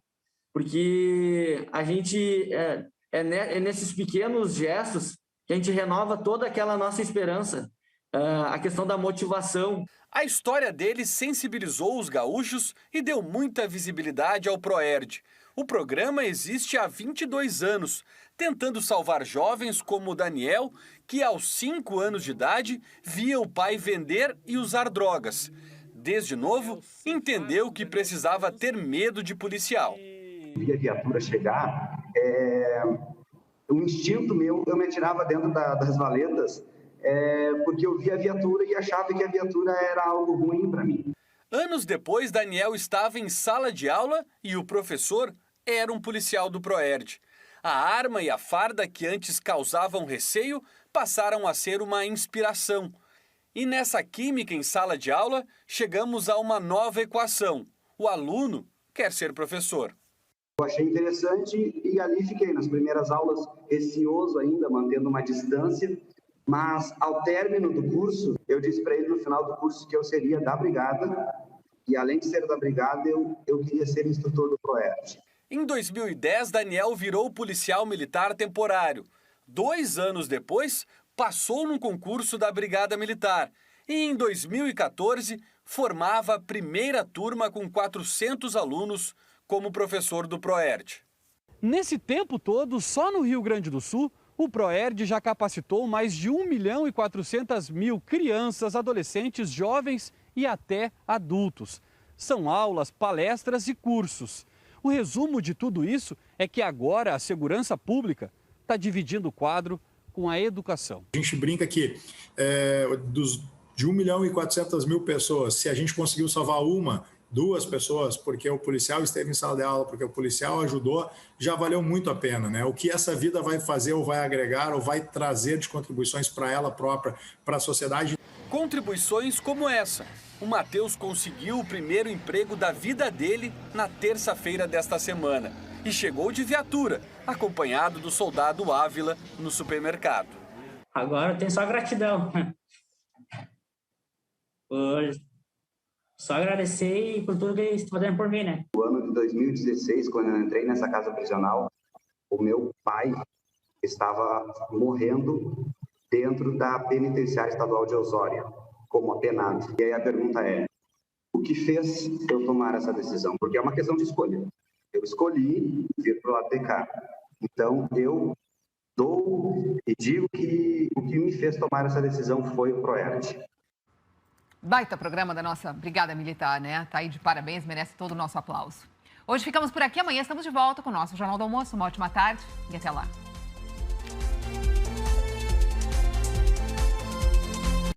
porque a gente é nesses pequenos gestos que a gente renova toda aquela nossa esperança, a questão da motivação. A história dele sensibilizou os gaúchos e deu muita visibilidade ao Proerd. O programa existe há 22 anos, tentando salvar jovens como o Daniel, que aos 5 anos de idade via o pai vender e usar drogas. Desde novo, entendeu que precisava ter medo de policial. Vi a viatura chegar, o instinto meu, eu me atirava dentro das valetas, porque eu via a viatura e achava que a viatura era algo ruim para mim. Anos depois, Daniel estava em sala de aula e o professor era um policial do Proerd. A arma e a farda que antes causavam receio passaram a ser uma inspiração. E nessa química em sala de aula, chegamos a uma nova equação. O aluno quer ser professor. Eu achei interessante e ali fiquei nas primeiras aulas, receoso ainda, mantendo uma distância. Mas, ao término do curso, eu disse para ele no final do curso que eu seria da brigada e, além de ser da brigada, eu queria ser instrutor do Proerd. Em 2010, Daniel virou policial militar temporário. 2 anos depois, passou num concurso da Brigada Militar e, em 2014, formava a primeira turma com 400 alunos como professor do Proerd. Nesse tempo todo, só no Rio Grande do Sul, o Proerd já capacitou mais de 1.400.000 crianças, adolescentes, jovens e até adultos. São aulas, palestras e cursos. O resumo de tudo isso é que agora a segurança pública está dividindo o quadro com a educação. A gente brinca que de 1.400.000 pessoas, se a gente conseguiu salvar 2 pessoas, porque o policial esteve em sala de aula, porque o policial ajudou, já valeu muito a pena, né? O que essa vida vai fazer ou vai agregar ou vai trazer de contribuições para ela própria, para a sociedade. Contribuições como essa. O Matheus conseguiu o primeiro emprego da vida dele na terça-feira desta semana e chegou de viatura, acompanhado do soldado Ávila no supermercado. Agora eu tenho só gratidão. Só agradecer por tudo que eles estão fazendo por mim, né? No ano de 2016, quando eu entrei nessa casa prisional, o meu pai estava morrendo dentro da penitenciária estadual de Osório, como apenado. E aí a pergunta é, o que fez eu tomar essa decisão? Porque é uma questão de escolha. Eu escolhi vir para o lado de cá. Então, eu dou e digo que o que me fez tomar essa decisão foi o Proerd. Baita programa da nossa Brigada Militar, né? Tá aí de parabéns, merece todo o nosso aplauso. Hoje ficamos por aqui, amanhã estamos de volta com o nosso Jornal do Almoço. Uma ótima tarde e até lá.